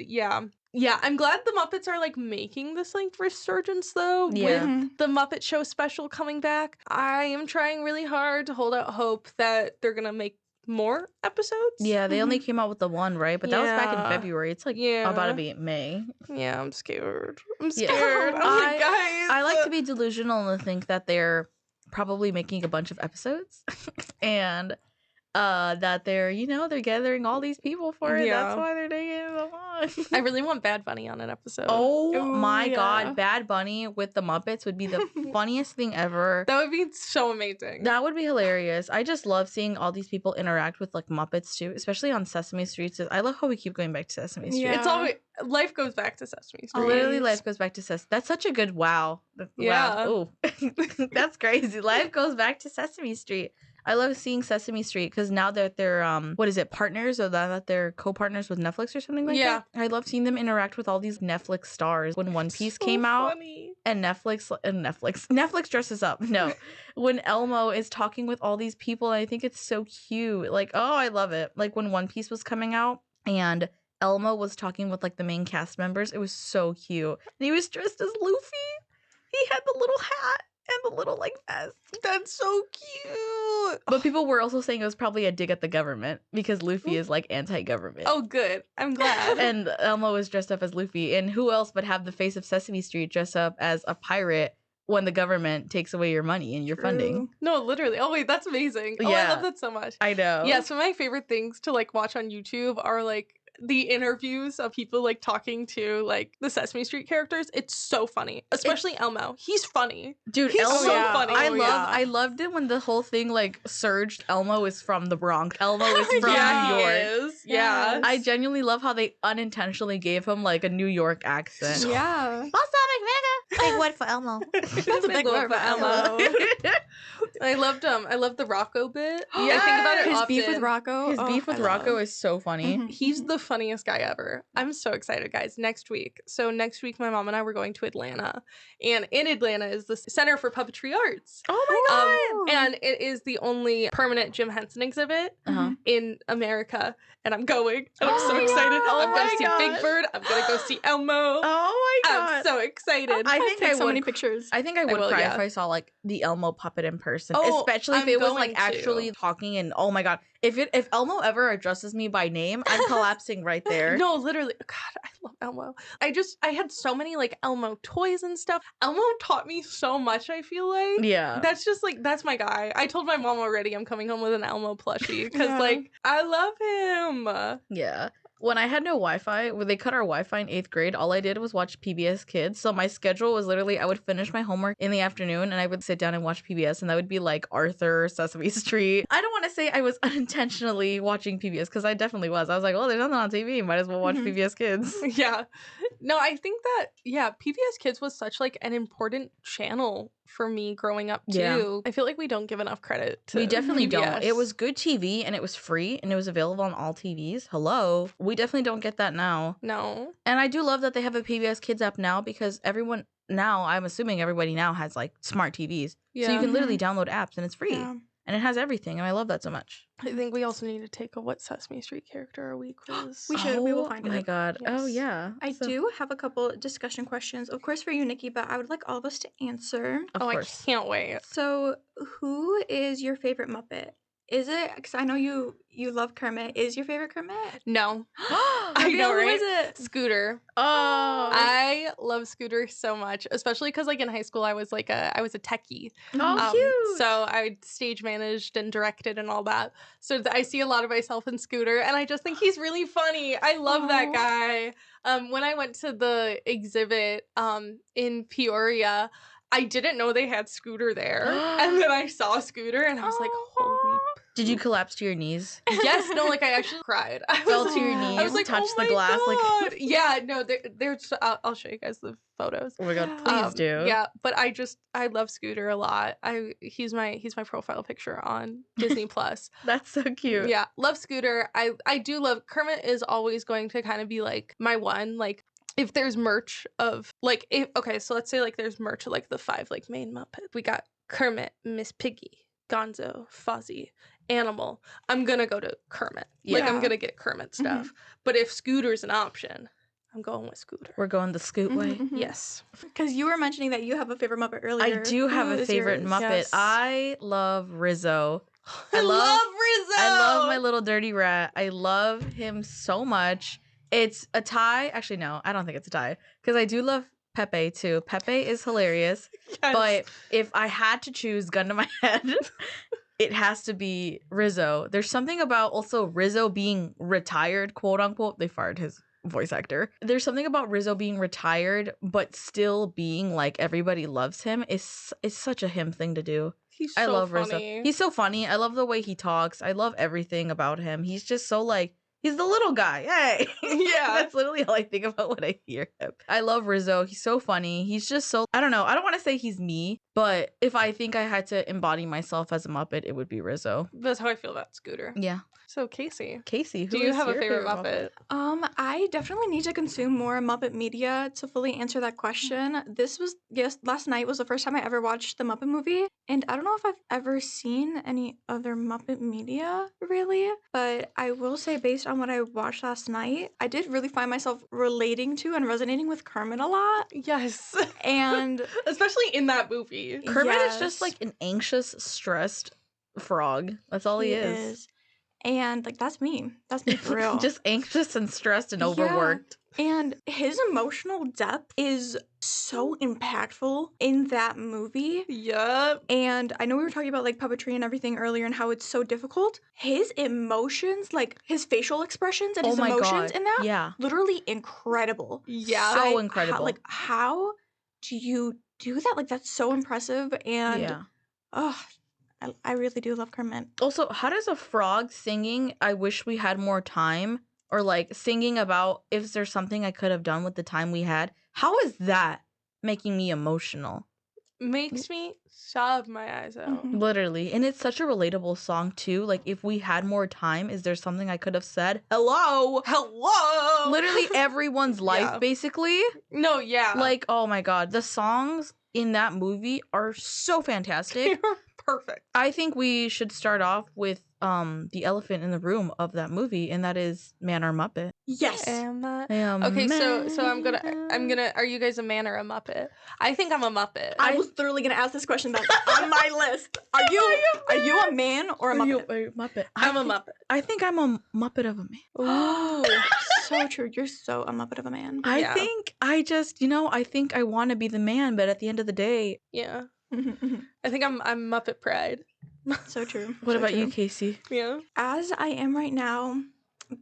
Speaker 6: Yeah. Yeah, I'm glad the Muppets are like making this like resurgence though,
Speaker 4: Yeah.
Speaker 6: with the Muppet Show special coming back. I am trying really hard to hold out hope that they're gonna make more episodes.
Speaker 4: Yeah, they only came out with the one, right? But that was back in
Speaker 6: Yeah.
Speaker 4: February. It's like about to be May.
Speaker 6: Yeah, I'm scared. I'm
Speaker 4: Yeah.
Speaker 6: scared. I'm like, guys.
Speaker 4: I like to be delusional and think that they're probably making a bunch of episodes and that they're, they're gathering all these people for it.
Speaker 6: Yeah.
Speaker 4: That's why they're taking it so long.
Speaker 6: I really want Bad Bunny on an episode.
Speaker 4: Oh
Speaker 5: Ooh,
Speaker 4: my
Speaker 5: yeah.
Speaker 4: god, Bad Bunny with the Muppets would be the funniest thing ever.
Speaker 6: That would be so amazing.
Speaker 4: That would be hilarious. I just love seeing all these people interact with like Muppets too, especially on Sesame Street. I love how we keep going back to Sesame Street.
Speaker 5: Yeah.
Speaker 6: It's always, life goes back to Sesame Street.
Speaker 4: Literally,
Speaker 5: Always.
Speaker 4: life goes back to Sesame. That's such a good wow.
Speaker 6: Yeah.
Speaker 4: Wow. Ooh. That's crazy. Life goes back to Sesame Street. I love seeing Sesame Street because now that they're partners, or that they're co-partners with Netflix or something like
Speaker 6: Yeah.
Speaker 4: that. I love seeing them interact with all these Netflix stars. When One Piece came out
Speaker 6: Funny.
Speaker 4: and Netflix dresses up. No. When Elmo is talking with all these people, I think it's so cute. Like, oh, I love it. Like when One Piece was coming out and Elmo was talking with like the main cast members, it was so cute. And he was dressed as Luffy. He had the little hat and the little like vest.
Speaker 6: That's so cute.
Speaker 4: But people were also saying it was probably a dig at the government because Luffy is like anti-government.
Speaker 6: Oh, good. I'm glad.
Speaker 4: And Elmo was dressed up as Luffy. And who else but have the face of Sesame Street dress up as a pirate when the government takes away your money and your funding?
Speaker 6: No, literally. Oh, wait, that's amazing. Oh, I
Speaker 4: Yeah.
Speaker 6: love that so much.
Speaker 4: I know.
Speaker 6: Yeah, some of my favorite things to like watch on YouTube are like the interviews of people like talking to like the Sesame Street characters. It's so funny, especially Elmo. He's funny.
Speaker 4: Dude,
Speaker 6: He's
Speaker 4: Elmo,
Speaker 6: so funny.
Speaker 4: I loved it when the whole thing like surged. Elmo is from the Bronx. Elmo is from
Speaker 6: Yeah,
Speaker 4: New
Speaker 6: he
Speaker 4: York.
Speaker 6: is. Yeah.
Speaker 4: I genuinely love how they unintentionally gave him like a New York accent.
Speaker 5: Yeah.
Speaker 4: What's up, big word for Elmo.
Speaker 5: That's a big word for Elmo.
Speaker 6: I loved the Rocco bit. I think about it
Speaker 5: His
Speaker 6: often.
Speaker 5: beef with Rocco.
Speaker 4: His beef with Rocco is so funny.
Speaker 5: Mhm.
Speaker 6: He's the funniest guy ever. I'm so excited, guys. Next week. So next week, my mom and I were going to Atlanta. And in Atlanta is the Center for Puppetry Arts.
Speaker 4: Oh my god.
Speaker 6: And it is the only permanent Jim Henson exhibit
Speaker 4: Uh-huh.
Speaker 6: in America. And I'm going. And I'm
Speaker 4: Oh
Speaker 6: so
Speaker 4: my
Speaker 6: excited.
Speaker 4: God.
Speaker 6: I'm
Speaker 4: Oh
Speaker 6: going
Speaker 4: my
Speaker 6: to see
Speaker 4: God.
Speaker 6: Big Bird. I'm going to go see Elmo.
Speaker 4: Oh my god.
Speaker 6: I'm so excited.
Speaker 4: I think
Speaker 5: Take
Speaker 4: I
Speaker 5: so
Speaker 4: would
Speaker 5: many pictures.
Speaker 4: I think I would
Speaker 6: will,
Speaker 4: cry
Speaker 6: yeah.
Speaker 4: if I saw like the Elmo puppet in person,
Speaker 6: Oh,
Speaker 4: especially if
Speaker 6: I'm
Speaker 4: it was like
Speaker 6: going to.
Speaker 4: actually talking. And oh my god, if Elmo ever addresses me by name, I'm collapsing right there.
Speaker 6: No, literally. God, I love Elmo. I had so many like Elmo toys and stuff. Elmo taught me so much, I feel like.
Speaker 4: Yeah.
Speaker 6: That's just like, that's my guy. I told my mom already I'm coming home with an Elmo plushie because
Speaker 5: Yeah.
Speaker 6: like, I love him.
Speaker 4: Yeah. When I had no Wi-Fi, when they cut our Wi-Fi in 8th grade, all I did was watch PBS Kids. So my schedule was literally, I would finish my homework in the afternoon and I would sit down and watch PBS, and that would be like Arthur, Sesame Street. I don't want to say I was unintentionally watching PBS because I definitely was. I was like, well, there's nothing on TV. Might as well watch
Speaker 5: Mhm.
Speaker 4: PBS Kids.
Speaker 6: Yeah. No, I think that, yeah, PBS Kids was such like an important channel for me growing up too.
Speaker 4: Yeah.
Speaker 6: I feel like we don't give enough credit to
Speaker 4: We definitely don't.
Speaker 6: PBS.
Speaker 4: It was good TV and it was free and it was available on all TVs. Hello. We definitely don't get that now.
Speaker 6: No.
Speaker 4: And I do love that they have a PBS Kids app now because everyone now, I'm assuming everybody now has like smart TVs. So
Speaker 6: Yeah.
Speaker 4: you can literally download apps and it's free.
Speaker 5: Yeah.
Speaker 4: and it has everything, and I love that so much.
Speaker 6: I think we also need to take a What Sesame Street character are we quiz.
Speaker 5: We should. We will find
Speaker 4: Oh my
Speaker 5: it.
Speaker 4: god. Oh
Speaker 6: Yes.
Speaker 4: yeah.
Speaker 5: I do have a couple discussion questions, of course, for you, Nikki, but I would like all of us to answer.
Speaker 4: Of
Speaker 6: Oh,
Speaker 4: course.
Speaker 6: I can't wait.
Speaker 5: So, who is your favorite Muppet? Is it, because I know you love Kermit. Is your favorite Kermit?
Speaker 6: No.
Speaker 5: I
Speaker 6: know,
Speaker 5: Who
Speaker 6: right?
Speaker 5: is it?
Speaker 6: Scooter.
Speaker 4: Oh.
Speaker 6: I love Scooter so much, especially because like in high school I was a techie.
Speaker 4: Oh, cute.
Speaker 6: So I stage managed and directed and all that. So I see a lot of myself in Scooter, and I just think he's really funny. I love that guy. When I went to the exhibit in Peoria, I didn't know they had Scooter there, and then I saw Scooter, and I was like, holy.
Speaker 4: Did you collapse to your knees?
Speaker 6: Yes, no, like I actually cried. I
Speaker 4: Fell
Speaker 6: was
Speaker 4: to your
Speaker 6: like-
Speaker 4: knees,
Speaker 6: I was like,
Speaker 4: touched
Speaker 6: oh
Speaker 4: the
Speaker 6: my
Speaker 4: glass,
Speaker 6: God.
Speaker 4: like.
Speaker 6: Yeah, no, there's. I'll show you guys the photos.
Speaker 4: Oh my god, please do.
Speaker 6: Yeah, but I love Scooter a lot. He's my profile picture on Disney Plus.
Speaker 4: That's so cute.
Speaker 6: Yeah, love Scooter. I do love Kermit is always going to kind of be like my one. Like if there's merch of like so let's say like there's merch of like the 5 like main Muppet. We got Kermit, Miss Piggy, Gonzo, Fozzie, Animal. I'm gonna go to Kermit. Like I'm
Speaker 5: Yeah.
Speaker 6: gonna get Kermit stuff. But if Scooter's an option, I'm going with Scooter.
Speaker 4: We're going the Scoot way.
Speaker 6: Yes.
Speaker 5: Because you were mentioning that you have a favorite Muppet earlier.
Speaker 4: I do have
Speaker 5: Who
Speaker 4: a
Speaker 5: is
Speaker 4: favorite
Speaker 5: yours?
Speaker 4: Muppet.
Speaker 6: Yes.
Speaker 4: I love Rizzo.
Speaker 6: I love Rizzo.
Speaker 4: I love my little dirty rat. I love him so much. It's a tie. Actually, no, I don't think it's a tie. Because I do love Pepe too. Pepe is hilarious.
Speaker 6: Yes.
Speaker 4: But if I had to choose, gun to my head, it has to be Rizzo. There's something about also Rizzo being retired, quote unquote. They fired his voice actor. There's something about Rizzo being retired, but still being like everybody loves him. It's such a him thing to do.
Speaker 6: He's
Speaker 4: I
Speaker 6: so
Speaker 4: love
Speaker 6: funny.
Speaker 4: Rizzo. He's so funny. I love the way he talks. I love everything about him. He's just so like, he's the little guy. Hey.
Speaker 6: Yeah.
Speaker 4: That's literally all I think about when I hear him. I love Rizzo. He's so funny. He's just so, I don't know. I don't want to say he's me, but if I think I had to embody myself as a Muppet, it would be Rizzo.
Speaker 6: That's how I feel about Scooter.
Speaker 4: Yeah.
Speaker 6: So Casey,
Speaker 4: Casey,
Speaker 6: do
Speaker 4: who
Speaker 6: you
Speaker 4: is
Speaker 6: have a
Speaker 4: your
Speaker 6: favorite Muppet?
Speaker 5: I definitely need to consume more Muppet media to fully answer that question. Last night was the first time I ever watched the Muppet movie, and I don't know if I've ever seen any other Muppet media, really, but I will say based on what I watched last night, I did really find myself relating to and resonating with Kermit a lot,
Speaker 6: Yes.
Speaker 5: and
Speaker 6: Especially in that movie.
Speaker 4: Kermit is just
Speaker 5: Yes.
Speaker 4: like an anxious, stressed frog. That's all he is.
Speaker 5: And like that's me for real.
Speaker 4: Just anxious and stressed and
Speaker 5: Yeah.
Speaker 4: overworked.
Speaker 5: And his emotional depth is so impactful in that movie.
Speaker 6: Yup.
Speaker 5: And I know we were talking about like puppetry and everything earlier and how it's so difficult. His emotions, like his facial expressions and
Speaker 4: Oh
Speaker 5: his
Speaker 4: my
Speaker 5: emotions
Speaker 4: God.
Speaker 5: in that,
Speaker 4: Yeah.
Speaker 5: literally incredible.
Speaker 6: Yeah.
Speaker 4: So incredible.
Speaker 5: How do you do that? Like that's so impressive. And
Speaker 4: Yeah.
Speaker 5: I really do love Kermit.
Speaker 4: Also, how does a frog singing, I wish we had more time, or like singing about if there's something I could have done with the time we had, how is that making me emotional?
Speaker 6: Makes me sob my eyes out.
Speaker 5: Mhm.
Speaker 4: Literally. And it's such a relatable song too. Like, if we had more time, is there something I could have said? Hello.
Speaker 6: Hello.
Speaker 4: Literally everyone's life,
Speaker 6: Yeah.
Speaker 4: basically.
Speaker 6: No, yeah.
Speaker 4: Like, oh my God. The songs in that movie are so fantastic.
Speaker 6: You're perfect.
Speaker 4: I think we should start off with the elephant in the room of that movie, and that is Man or Muppet.
Speaker 5: Yes.
Speaker 6: Okay, so I'm gonna. Are you guys a man or a Muppet? I think I'm a Muppet.
Speaker 5: I was literally gonna ask this question that's on my list. Are you a man or a
Speaker 4: Are you
Speaker 5: Muppet?
Speaker 4: a Muppet?
Speaker 6: I'm a Muppet.
Speaker 4: I think I'm a Muppet of a man.
Speaker 6: Ooh.
Speaker 5: So true. You're so a Muppet of a man.
Speaker 6: Yeah.
Speaker 4: I think I want to be the man, but at the end of the day,
Speaker 6: Yeah.
Speaker 5: Mhm,
Speaker 6: I think I'm Muppet pride.
Speaker 5: mhm. So true.
Speaker 4: what
Speaker 5: so
Speaker 4: about you,
Speaker 5: true.
Speaker 4: Casey?
Speaker 6: Yeah.
Speaker 5: As I am right now,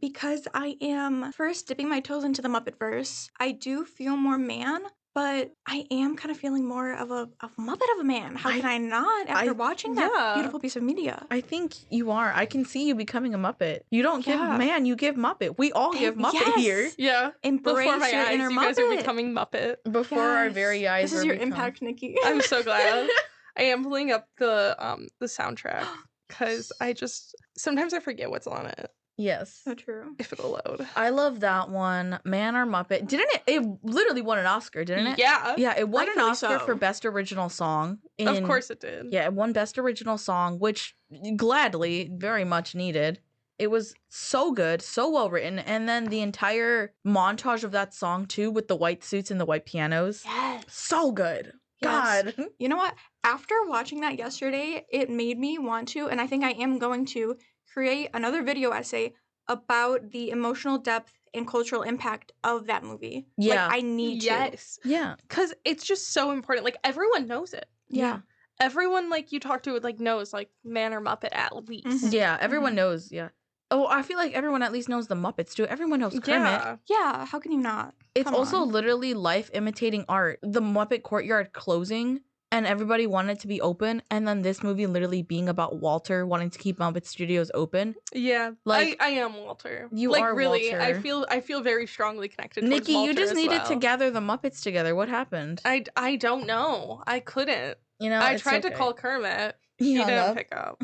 Speaker 5: because I am first dipping my toes into the Muppet-verse, I do feel more man, but I am kind of feeling more of a Muppet of a man. How can I not after watching that
Speaker 6: yeah.
Speaker 5: beautiful piece of media?
Speaker 4: I think you are. I can see you becoming a Muppet. You don't give
Speaker 5: Yeah.
Speaker 4: man, you give Muppet. We all give Muppet
Speaker 5: Yes.
Speaker 4: here.
Speaker 6: Yeah.
Speaker 5: Embrace
Speaker 6: Before my
Speaker 5: your
Speaker 6: eyes,
Speaker 5: inner
Speaker 6: you
Speaker 5: Muppet.
Speaker 6: guys are becoming Muppet.
Speaker 4: Before our
Speaker 5: Yes.
Speaker 4: very eyes.
Speaker 5: This is
Speaker 4: are
Speaker 5: your
Speaker 4: become-
Speaker 5: impact, Nikki.
Speaker 6: I'm so glad. I am pulling up the soundtrack because I just sometimes I forget what's on it.
Speaker 4: Yes.
Speaker 5: So true.
Speaker 6: If it'll load.
Speaker 4: I love that one. Man or Muppet. Didn't it? It literally won an Oscar, didn't it?
Speaker 6: Yeah.
Speaker 4: Yeah, it won an
Speaker 5: Rightfully
Speaker 4: Oscar
Speaker 5: so.
Speaker 4: for Best Original Song.
Speaker 6: Of course it did.
Speaker 4: Yeah, it won Best Original Song, which gladly, very much needed. It was so good, so well written. And then the entire montage of that song, too, with the white suits and the white pianos.
Speaker 5: Yes.
Speaker 4: So good.
Speaker 5: Yes.
Speaker 4: God.
Speaker 5: You know what? After watching that yesterday, it made me want to, and I think I am going to, create another video essay about the emotional depth and cultural impact of that movie.
Speaker 4: Yeah.
Speaker 5: Like, I need to.
Speaker 6: Yes.
Speaker 4: Yeah.
Speaker 6: Because it's just so important. Like, everyone knows it.
Speaker 5: Yeah.
Speaker 6: Everyone, like, you talk to, like, knows, like, Man or Muppet at least.
Speaker 5: Mhm.
Speaker 4: Yeah, everyone knows. Yeah. Oh, I feel like everyone at least knows the Muppets, too. Everyone knows Kermit.
Speaker 6: Yeah.
Speaker 5: Yeah, how can you not?
Speaker 4: It's
Speaker 5: Come
Speaker 4: also
Speaker 5: on.
Speaker 4: literally life imitating art. The Muppet Courtyard closing, and everybody wanted to be open, and then this movie literally being about Walter wanting to keep Muppet Studios open.
Speaker 6: Yeah.
Speaker 4: Like,
Speaker 6: I am Walter.
Speaker 4: you
Speaker 6: like,
Speaker 4: are
Speaker 6: really,
Speaker 4: Walter.
Speaker 6: I feel very strongly connected towards
Speaker 4: Nikki, you
Speaker 6: Walter
Speaker 4: just
Speaker 6: as
Speaker 4: needed to
Speaker 6: well.
Speaker 4: gather the Muppets together. What happened?
Speaker 6: I don't know. I couldn't.
Speaker 4: You know,
Speaker 6: I
Speaker 4: it's
Speaker 6: tried to
Speaker 4: okay.
Speaker 6: call Kermit.
Speaker 4: He
Speaker 6: He
Speaker 4: hung
Speaker 6: didn't
Speaker 4: up.
Speaker 6: pick up.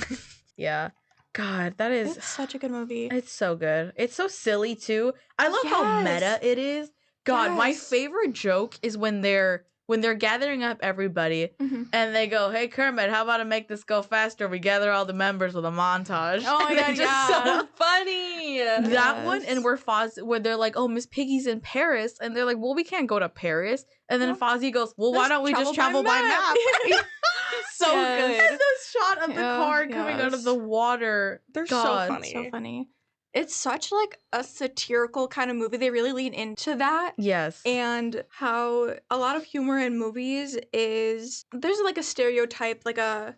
Speaker 4: Yeah. God, that is...
Speaker 5: It's such a good movie.
Speaker 4: It's so good. It's so silly, too. I love how
Speaker 5: Yes.
Speaker 4: meta it is. God, my
Speaker 5: Yes.
Speaker 4: favorite joke is when they're gathering up everybody
Speaker 5: Mhm.
Speaker 4: and they go, "Hey Kermit, how about to make this go faster? We gather all the members with a montage."
Speaker 5: Oh my
Speaker 4: And
Speaker 5: God,
Speaker 4: it's just
Speaker 5: yeah.
Speaker 6: So funny.
Speaker 4: that one,
Speaker 5: Yes.
Speaker 4: and where they're like, "Oh, Miss Piggy's in Paris," and they're like, "Well, we can't go to Paris." And then
Speaker 5: Yeah.
Speaker 4: Fozzie goes, "Well, why
Speaker 5: Let's
Speaker 4: don't we just
Speaker 5: travel
Speaker 4: travel
Speaker 5: by
Speaker 4: by map?"
Speaker 6: So
Speaker 5: Yes.
Speaker 4: And
Speaker 6: good.
Speaker 4: the shot of the
Speaker 5: Yeah,
Speaker 4: car coming out of
Speaker 5: yes.
Speaker 4: the water.
Speaker 6: They're
Speaker 4: God.
Speaker 6: so funny.
Speaker 5: So funny. It's such like a satirical kind of movie. They really lean into that.
Speaker 4: Yes.
Speaker 5: And how a lot of humor in movies is there's like a stereotype, like a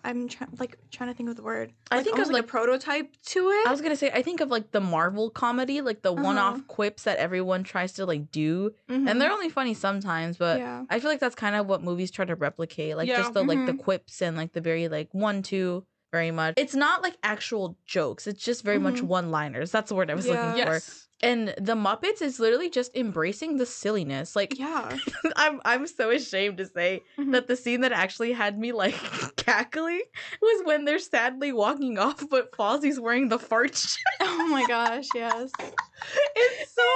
Speaker 5: I'm trying to think of the word.
Speaker 4: I
Speaker 5: Like,
Speaker 4: think of,
Speaker 5: almost like a
Speaker 4: like-
Speaker 5: prototype to it.
Speaker 4: I was gonna say, I think of like the Marvel comedy, like the one-off quips that everyone tries to like do,
Speaker 5: Mhm.
Speaker 4: and they're only funny sometimes. But
Speaker 5: Yeah.
Speaker 4: I feel like that's kind of what movies try to replicate, like
Speaker 6: Yeah.
Speaker 4: just the like the
Speaker 5: Mhm.
Speaker 4: quips and like the very like 1-2 very much. It's not like actual jokes; it's just very much
Speaker 5: Mhm.
Speaker 4: one-liners. That's the word I was
Speaker 5: Yeah.
Speaker 4: looking for.
Speaker 6: Yes.
Speaker 4: And the Muppets is literally just embracing the silliness. Like
Speaker 5: Yeah.
Speaker 4: I'm so ashamed to say
Speaker 5: Mhm.
Speaker 4: that the scene that actually had me like cackling was when they're sadly walking off, but Fozzie's wearing the fart shirt.
Speaker 5: Oh my gosh, yes.
Speaker 4: It's so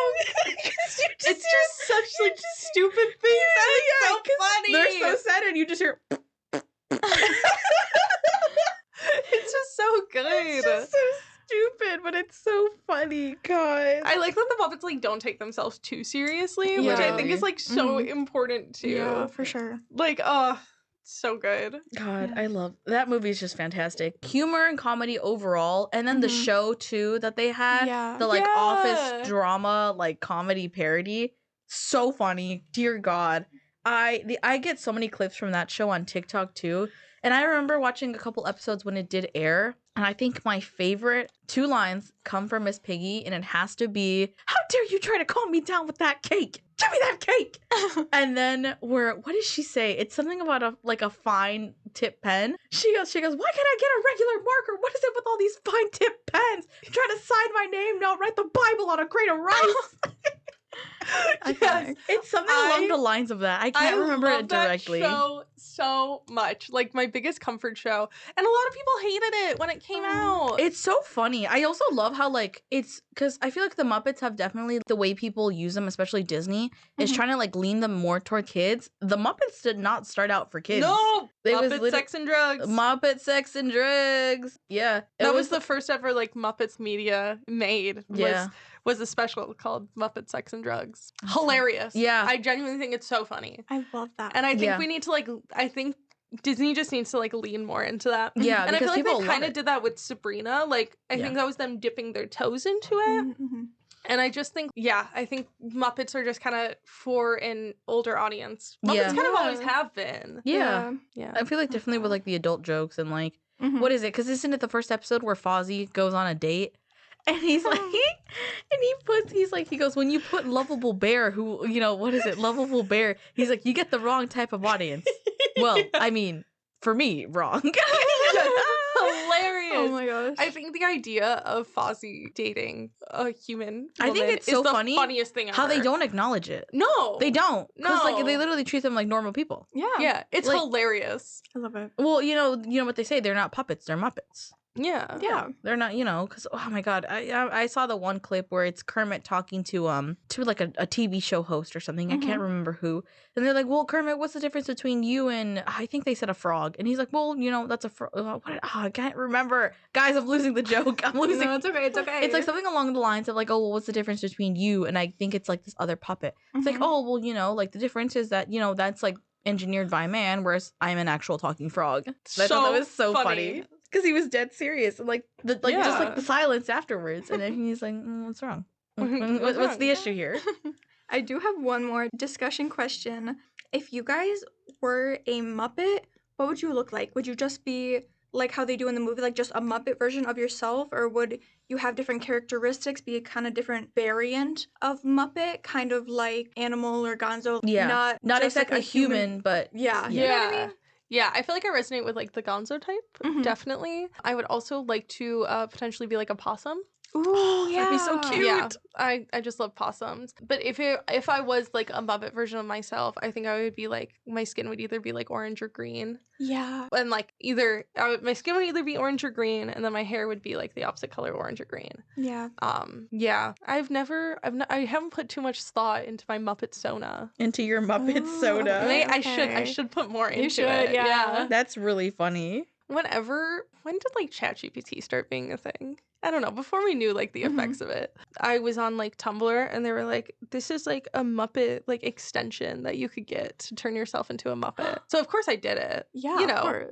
Speaker 6: It's just such like stupid things.
Speaker 4: Yeah,
Speaker 6: It's so
Speaker 4: 'cause
Speaker 6: funny.
Speaker 4: they're so sad, and you just hear.
Speaker 6: It's just so good.
Speaker 4: It's just so stupid, but it's so funny. God,
Speaker 6: I like that the Muppets like don't take themselves too seriously, which I think
Speaker 4: Yeah.
Speaker 6: is like so
Speaker 5: Mhm.
Speaker 6: important too.
Speaker 5: Yeah, for sure.
Speaker 6: Like, oh, so good.
Speaker 4: God,
Speaker 5: Yeah.
Speaker 4: I love that movie. Is just fantastic. Humor and comedy overall, and then the
Speaker 5: Mhm.
Speaker 4: show too that they had.
Speaker 5: Yeah.
Speaker 4: The like
Speaker 6: Yeah.
Speaker 4: office drama, like comedy parody. So funny. Dear God. I get so many clips from that show on TikTok too. And I remember watching a couple episodes when it did air. And I think my favorite 2 lines come from Miss Piggy, and it has to be, "How dare you try to calm me down with that cake? Give me that cake!" And then what does she say? It's something about a fine tip pen. She goes, "Why can't I get a regular marker? What is it with all these fine tip pens? Try to sign my name, now write the Bible on a crate of rice."
Speaker 5: Iconic.
Speaker 4: It's something along the lines of that. I can't remember
Speaker 6: love
Speaker 4: it directly.
Speaker 6: That show so much. Like my biggest comfort show. And a lot of people hated it when it came out.
Speaker 4: It's so funny. I also love how like it's because I feel like the Muppets have definitely the way people use them, especially Disney, is
Speaker 5: Mhm.
Speaker 4: trying to like lean them more toward kids. The Muppets did not start out for kids.
Speaker 6: No,
Speaker 4: They was
Speaker 6: Muppet
Speaker 4: lit-
Speaker 6: Sex and Drugs.
Speaker 4: Muppet Sex and Drugs. Yeah,
Speaker 6: That was the first ever like Muppets media made.
Speaker 4: Yeah.
Speaker 6: Was a special called Muppet Sex and Drugs. Hilarious.
Speaker 4: Yeah.
Speaker 6: I genuinely think it's so funny.
Speaker 5: I love that.
Speaker 6: And I think
Speaker 4: Yeah.
Speaker 6: we need to like I think Disney just needs to like lean more into that.
Speaker 4: Yeah,
Speaker 6: And I
Speaker 4: because
Speaker 6: feel like
Speaker 4: people
Speaker 6: they
Speaker 4: love
Speaker 6: kind of
Speaker 4: it.
Speaker 6: did that with Sabrina. Like I
Speaker 4: Yeah.
Speaker 6: think that was them dipping their toes into it.
Speaker 5: Mhm.
Speaker 6: And I just think, I think Muppets are just kind of for an older audience. Muppets
Speaker 4: Yeah.
Speaker 6: kind of always
Speaker 5: Yeah.
Speaker 6: have been.
Speaker 4: Yeah.
Speaker 6: Yeah.
Speaker 4: I feel like definitely with like the adult jokes and like
Speaker 5: Mhm.
Speaker 4: what is it? Because isn't it the first episode where Fozzie goes on a date? And he's like, he goes, when you put lovable bear, who, what is it? Lovable bear. He's like, you get the wrong type of audience. Well, I mean, for me, wrong.
Speaker 6: Hilarious.
Speaker 5: Oh my gosh.
Speaker 6: I think the idea of Fozzie dating a human
Speaker 4: I think
Speaker 6: woman
Speaker 4: it's
Speaker 6: is
Speaker 4: so
Speaker 6: the
Speaker 4: funny
Speaker 6: funniest thing ever.
Speaker 4: How they don't acknowledge it.
Speaker 6: No.
Speaker 4: They don't. Because like they
Speaker 6: No.
Speaker 4: literally treat them like normal people.
Speaker 5: Yeah.
Speaker 6: Yeah, it's
Speaker 4: Like-
Speaker 6: hilarious.
Speaker 5: I love it.
Speaker 4: Well, you know what they say, they're not puppets, they're Muppets.
Speaker 6: Yeah.
Speaker 4: They're not, because oh my god, I saw the one clip where it's Kermit talking to like a TV show host or something. I can't remember who, and they're like, well, Kermit, what's the difference between you and I think they said a frog, and he's like, well, that's a frog. I can't remember, guys. I'm losing the joke. I'm losing.
Speaker 5: No, it's okay. It's okay.
Speaker 4: It's like something along the lines of like, oh, well, what's the difference between you and I think it's like this other puppet. It's like, oh, well, like the difference is that that's like engineered by man, whereas I'm an actual talking frog. I thought that was so funny. Because he was dead serious, and just like the silence afterwards, and then he's like, "What's wrong? What's the issue here?"
Speaker 5: I do have one more discussion question. If you guys were a Muppet, what would you look like? Would you just be like how they do in the movie, like just a Muppet version of yourself, or would you have different characteristics, be a kind of different variant of Muppet, kind of like Animal or Gonzo?
Speaker 4: Yeah, not
Speaker 5: just
Speaker 4: exactly
Speaker 5: like a
Speaker 4: human, but
Speaker 5: yeah. You know what I mean?
Speaker 6: Yeah, I feel like I resonate with like the Gonzo type, definitely. I would also like to potentially be like a possum.
Speaker 5: Ooh, yeah.
Speaker 4: That'd be so cute.
Speaker 6: Yeah, I just love possums. But if I was like a Muppet version of myself, I think I would be like, my skin would either be like orange or green.
Speaker 5: Yeah.
Speaker 6: And like my skin would either be orange or green, and then my hair would be like the opposite color, orange or green.
Speaker 5: Yeah.
Speaker 6: Yeah. I haven't put too much thought into my Muppet persona.
Speaker 4: Into your Muppet soda.
Speaker 5: Okay.
Speaker 6: I should put more into
Speaker 5: should,
Speaker 6: it.
Speaker 5: yeah.
Speaker 4: That's really funny.
Speaker 6: When did like ChatGPT start being a thing? I don't know, before we knew like the effects of it. I was on like Tumblr, and they were like, this is like a Muppet like extension that you could get to turn yourself into a Muppet. So of course I did it.
Speaker 5: Yeah,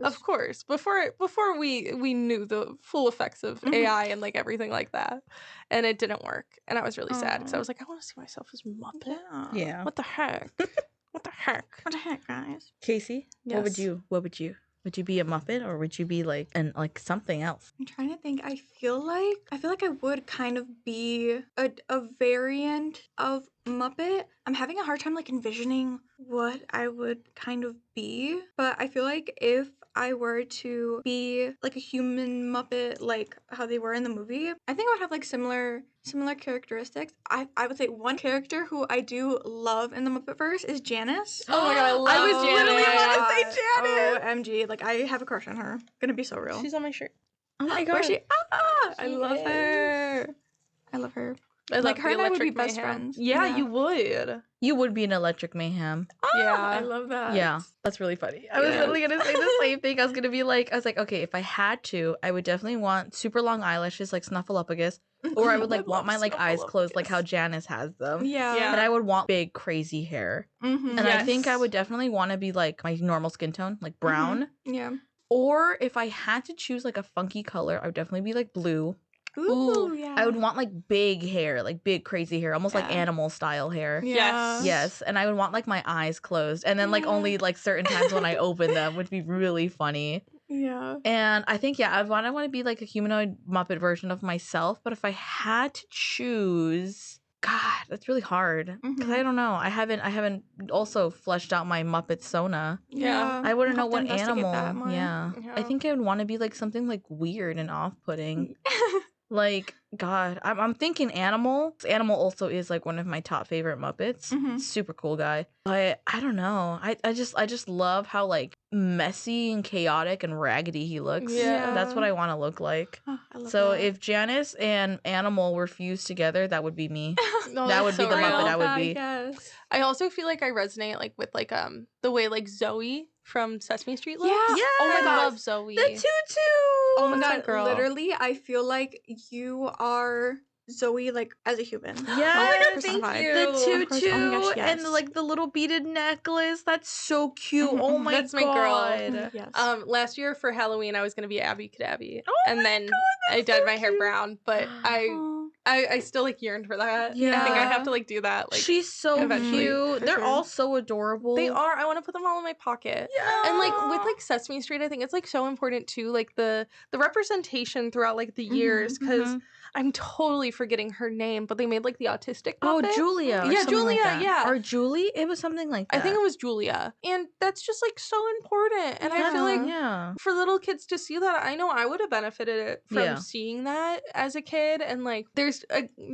Speaker 6: of course. Before we knew the full effects of AI and like everything like that. And it didn't work. And I was really sad because I was like, I want to see myself as Muppet.
Speaker 4: Yeah.
Speaker 6: What the heck? What the heck?
Speaker 5: What the heck, guys?
Speaker 4: Casey,
Speaker 6: Yes.
Speaker 4: what would you? Would you be a Muppet, or would you be like something else?
Speaker 5: I'm trying to think. I feel like I would kind of be a variant of Muppet. I'm having a hard time like envisioning what I would kind of be, but I feel like if I were to be like a human Muppet, like how they were in the movie, I think I would have like similar characteristics. I would say one character who I do love in the Muppet-verse is Janice.
Speaker 6: Oh my god, I love
Speaker 4: I was
Speaker 6: Janice.
Speaker 4: literally about to say Janice.
Speaker 5: OMG, like I have a crush on her. Gonna be so real.
Speaker 6: She's on my shirt.
Speaker 4: Oh my god.
Speaker 5: Where's she? I
Speaker 6: She
Speaker 5: love
Speaker 6: is.
Speaker 5: her. I love her.
Speaker 6: I
Speaker 5: Like,
Speaker 6: love
Speaker 5: her
Speaker 6: the
Speaker 5: and I would be
Speaker 6: Electric
Speaker 5: best
Speaker 6: Mayhem.
Speaker 5: friends.
Speaker 6: Yeah,
Speaker 5: Yeah.
Speaker 6: you would.
Speaker 4: You would be an Electric Mayhem.
Speaker 6: Yeah.
Speaker 5: I love that.
Speaker 4: Yeah, that's really funny. I was literally gonna say the same thing. I was like, okay, if I had to, I would definitely want super long eyelashes like Snuffleupagus, or I would like want my like eyes closed like how Janice has them.
Speaker 5: Yeah.
Speaker 6: Yeah.
Speaker 4: And I would want big crazy hair.
Speaker 5: Mm-hmm.
Speaker 4: And I think I
Speaker 6: Yes.
Speaker 4: would definitely want to be like my normal skin tone, like brown.
Speaker 5: Yeah.
Speaker 4: Or if I had to choose like a funky color, I would definitely be like blue.
Speaker 5: Ooh, yeah.
Speaker 4: I would want like big hair, like big crazy hair, almost like
Speaker 5: Yeah.
Speaker 4: animal style hair.
Speaker 5: Yeah.
Speaker 4: Yes, and I would want like my eyes closed, and then like
Speaker 5: Yeah.
Speaker 4: only like certain times when I open them would be really funny.
Speaker 5: Yeah.
Speaker 4: And I think I want to be like a humanoid Muppet version of myself. But if I had to choose, God, that's really hard because I don't know. I haven't also fleshed out my Muppet persona.
Speaker 6: Yeah.
Speaker 4: I wouldn't know
Speaker 5: I'll have
Speaker 4: what
Speaker 5: to investigate
Speaker 4: animal.
Speaker 5: that more.
Speaker 4: Yeah. I
Speaker 6: Yeah.
Speaker 4: think I would want to be like something like weird and off-putting. Like, God, I'm thinking Animal. Animal also is like one of my top favorite Muppets.
Speaker 5: Mhm.
Speaker 4: Super cool guy. But I don't know. I just love how like messy and chaotic and raggedy he looks.
Speaker 6: Yeah.
Speaker 4: That's what I want to look like.
Speaker 5: Oh, I love
Speaker 4: So
Speaker 5: that.
Speaker 4: if Janice and Animal were fused together, that would be me.
Speaker 6: No,
Speaker 4: that
Speaker 6: that's
Speaker 4: would be
Speaker 6: so
Speaker 4: the
Speaker 6: real.
Speaker 4: Muppet I would
Speaker 5: that,
Speaker 4: be.
Speaker 5: Yes.
Speaker 6: I also feel like I resonate like with like the way like Zoe from Sesame Street looks.
Speaker 5: Yeah.
Speaker 4: Yes!
Speaker 6: Oh my god, I love Zoe.
Speaker 4: The tutu.
Speaker 5: Oh my
Speaker 6: That's my
Speaker 5: god,
Speaker 6: girl.
Speaker 5: literally, I feel like you are Zoe, like as a human.
Speaker 4: Yeah.
Speaker 6: Oh my god,
Speaker 5: Personified.
Speaker 6: thank you.
Speaker 4: The
Speaker 5: Of course.
Speaker 4: tutu
Speaker 5: Oh my gosh,
Speaker 4: and
Speaker 5: yes.
Speaker 4: like the little beaded necklace. That's so cute.
Speaker 5: Mhm,
Speaker 4: Oh
Speaker 5: mhm.
Speaker 4: my
Speaker 6: That's my
Speaker 4: god.
Speaker 6: girl.
Speaker 5: Yes.
Speaker 6: Last year for Halloween I was gonna be Abby Cadabby.
Speaker 4: Oh
Speaker 6: and
Speaker 4: my
Speaker 6: then
Speaker 4: God, that's
Speaker 6: I dyed
Speaker 4: so
Speaker 6: my hair
Speaker 4: cute.
Speaker 6: brown, but I
Speaker 5: Aw.
Speaker 6: still like yearned for that. I think I
Speaker 4: Yeah.
Speaker 6: have to like do that. Like
Speaker 4: She's so
Speaker 6: eventually,
Speaker 4: cute.
Speaker 5: for
Speaker 4: They're
Speaker 5: sure.
Speaker 4: all so adorable.
Speaker 6: they are. I want to put them all in my pocket.
Speaker 4: Yeah.
Speaker 6: And like with like Sesame Street, I think it's like so important too, like the representation throughout like the years, because
Speaker 4: mhm.
Speaker 6: I'm totally forgetting her name, but they made like the autistic
Speaker 4: Oh,
Speaker 6: Muppet.
Speaker 4: Julia. or
Speaker 6: Yeah,
Speaker 4: something like
Speaker 6: Julia,
Speaker 4: that.
Speaker 6: yeah.
Speaker 4: Or Julie. It was something like that.
Speaker 6: I think it was Julia, and that's just like so important. And I feel like
Speaker 4: yeah.
Speaker 6: for little kids to see that, I know I would have benefited from
Speaker 4: Yeah.
Speaker 6: seeing that as a kid. And like there's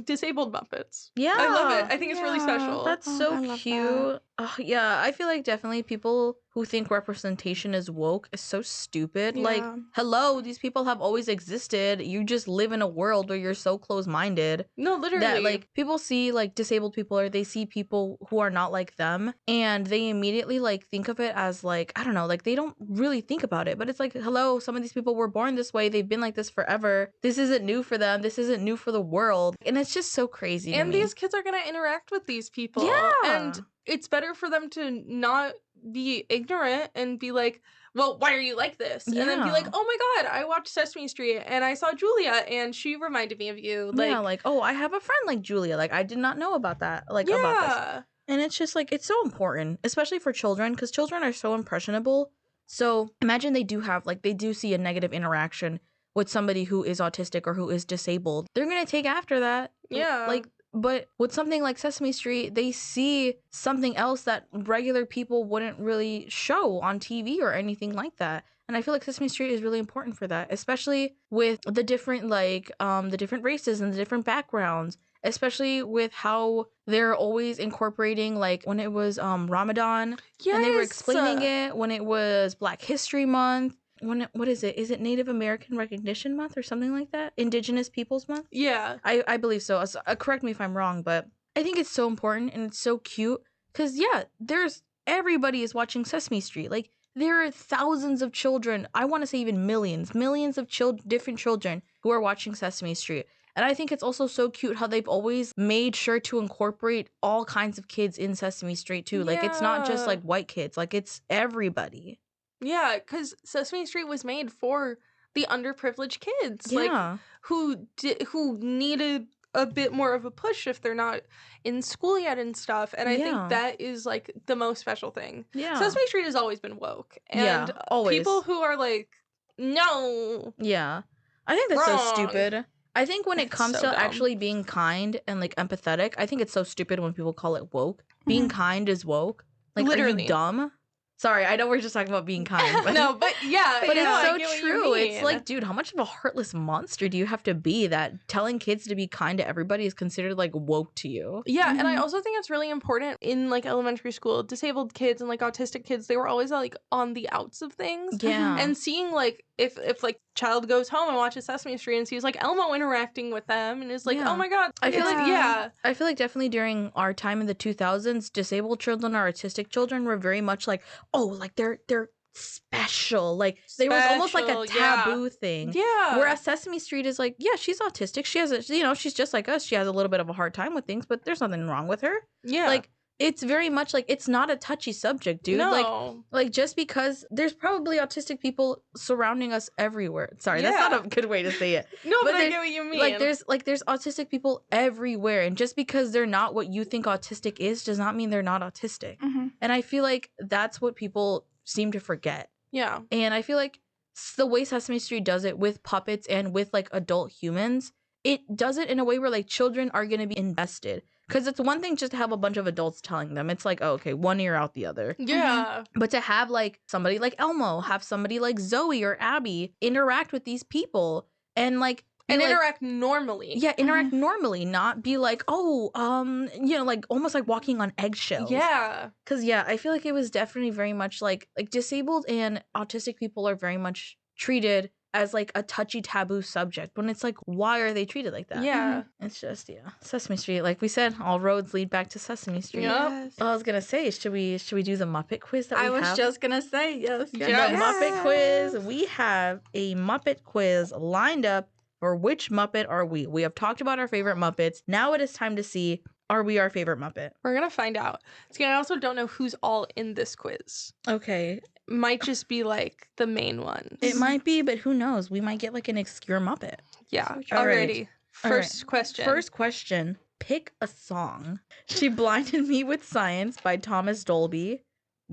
Speaker 6: disabled Muppets.
Speaker 4: Yeah.
Speaker 6: I love it. I think it's really
Speaker 5: Yeah.
Speaker 6: special.
Speaker 4: That's
Speaker 5: Oh,
Speaker 4: so
Speaker 5: I love
Speaker 4: cute. Oh, yeah, I feel like definitely people who think representation is woke is so stupid.
Speaker 5: Yeah.
Speaker 4: Like, hello, these people have always existed. You just live in a world where you're so close-minded.
Speaker 6: No, literally.
Speaker 4: That, like, people see, like, disabled people, or they see people who are not like them, and they immediately, like, think of it as, like, I don't know, like, they don't really think about it. But it's like, hello, some of these people were born this way. They've been like this forever. This isn't new for them. This isn't new for the world. And it's just so crazy to
Speaker 6: and
Speaker 4: me.
Speaker 6: these kids are going to interact with these people.
Speaker 4: Yeah.
Speaker 6: And it's better for them to not be ignorant and be like, well, why are you like this? And then be
Speaker 4: Yeah.
Speaker 6: like, oh my God, I watched Sesame Street and I saw Julia and she reminded me of you. Like,
Speaker 4: yeah, like, oh, I have a friend like Julia. Like, I did not know about that. Like, about this. And it's just, like, it's so important, especially for children, because children are so impressionable. So imagine they do see a negative interaction with somebody who is autistic or who is disabled. They're going to take after that.
Speaker 6: Yeah.
Speaker 4: Like, but with something like Sesame Street, they see something else that regular people wouldn't really show on TV or anything like that. And I feel like Sesame Street is really important for that, especially with the different, like, the different races and the different backgrounds, especially with how they're always incorporating, like, when it was Ramadan, and they were explaining it, when it was Black History Month, what is it? Is it Native American Recognition Month or something like that? Indigenous Peoples Month?
Speaker 6: Yeah.
Speaker 4: I believe so. Correct me if I'm wrong, but I think it's so important and it's so cute because, yeah, everybody is watching Sesame Street. Like, there are thousands of children, I want to say even millions of different children who are watching Sesame Street. And I think it's also so cute how they've always made sure to incorporate all kinds of kids in Sesame Street too. Like, it's not just like white kids, like, it's everybody.
Speaker 6: Yeah, because Sesame Street was made for the underprivileged kids, like, who needed a bit more of a push if they're not in school yet and stuff. And I think that is, like, the most special thing.
Speaker 4: Yeah.
Speaker 6: Sesame Street has always been woke. And
Speaker 4: always.
Speaker 6: People who are like, no.
Speaker 4: Yeah. I think that's
Speaker 6: wrong.
Speaker 4: so stupid. I think when it comes
Speaker 6: so
Speaker 4: to
Speaker 6: dumb.
Speaker 4: actually being kind and, like, empathetic, I think it's so stupid when people call it woke. Being kind is woke. Like,
Speaker 6: Literally.
Speaker 4: Are you dumb? Sorry, I know we're just talking about being kind. But
Speaker 6: No, but yeah.
Speaker 4: But
Speaker 6: yeah, I get
Speaker 4: it's
Speaker 6: what
Speaker 4: so
Speaker 6: you
Speaker 4: true.
Speaker 6: mean.
Speaker 4: It's like, dude, how much of a heartless monster do you have to be that telling kids to be kind to everybody is considered, like, woke to you?
Speaker 6: Yeah, and I also think it's really important in, like, elementary school, disabled kids and, like, autistic kids, they were always, like, on the outs of things.
Speaker 4: Yeah.
Speaker 6: And seeing, like, if like, child goes home and watches Sesame Street and sees, like, Elmo interacting with them and is like, oh my God.
Speaker 4: I feel like,
Speaker 6: yeah.
Speaker 4: I feel like definitely during our time in the 2000s, disabled children or autistic children were very much like, oh, like, they're special. Like, there was almost like a taboo thing.
Speaker 6: Yeah.
Speaker 4: Whereas Sesame Street is like, yeah, she's autistic. She has she's just like us. She has a little bit of a hard time with things, but there's nothing wrong with her.
Speaker 6: Yeah.
Speaker 4: Like, it's very much like, it's not a touchy subject, dude.
Speaker 6: No.
Speaker 4: Like just because there's probably autistic people surrounding us everywhere. Sorry, that's not a good way to say it.
Speaker 6: No, but I
Speaker 4: there's-
Speaker 6: get what you mean.
Speaker 4: There's autistic people everywhere, and just because they're not what you think autistic is does not mean they're not autistic.
Speaker 5: Mm-hmm.
Speaker 4: And I feel like that's what people seem to forget.
Speaker 6: Yeah.
Speaker 4: And I feel like the way Sesame Street does it with puppets and with, like, adult humans, it does it in a way where, like, children are going to be invested. Because it's one thing just to have a bunch of adults telling them. It's like, oh, okay, one ear out the other.
Speaker 6: Yeah.
Speaker 4: But to have, like, somebody like Elmo, have somebody like Zoe or Abby interact with these people and, like,
Speaker 6: And
Speaker 4: like,
Speaker 6: interact normally.
Speaker 4: Yeah, interact normally, not be like, oh, like, almost like walking on eggshells.
Speaker 6: Yeah.
Speaker 4: Because, yeah, I feel like it was definitely very much like disabled and autistic people are very much treated as, like, a touchy taboo subject when it's like, why are they treated like that?
Speaker 6: Yeah.
Speaker 4: It's just, Sesame Street. Like we said, all roads lead back to Sesame Street.
Speaker 6: Yep.
Speaker 5: Yes.
Speaker 4: I was gonna say, should we do the Muppet quiz that we
Speaker 5: I
Speaker 4: have?
Speaker 5: was just gonna say yes.
Speaker 4: The
Speaker 6: Yes.
Speaker 4: Muppet quiz. We have a Muppet quiz lined up for which Muppet are we? We have talked about our favorite Muppets. Now it is time to see, are we our favorite Muppet?
Speaker 6: We're going to find out. See, I also don't know who's all in this quiz.
Speaker 4: Okay.
Speaker 6: Might just be, like, the main ones.
Speaker 4: It might be, but who knows? We might get, like, an obscure Muppet.
Speaker 6: Yeah.
Speaker 4: All right.
Speaker 6: Alrighty.
Speaker 4: All
Speaker 6: First question.
Speaker 4: First question. Pick a song. She Blinded Me with Science by Thomas Dolby.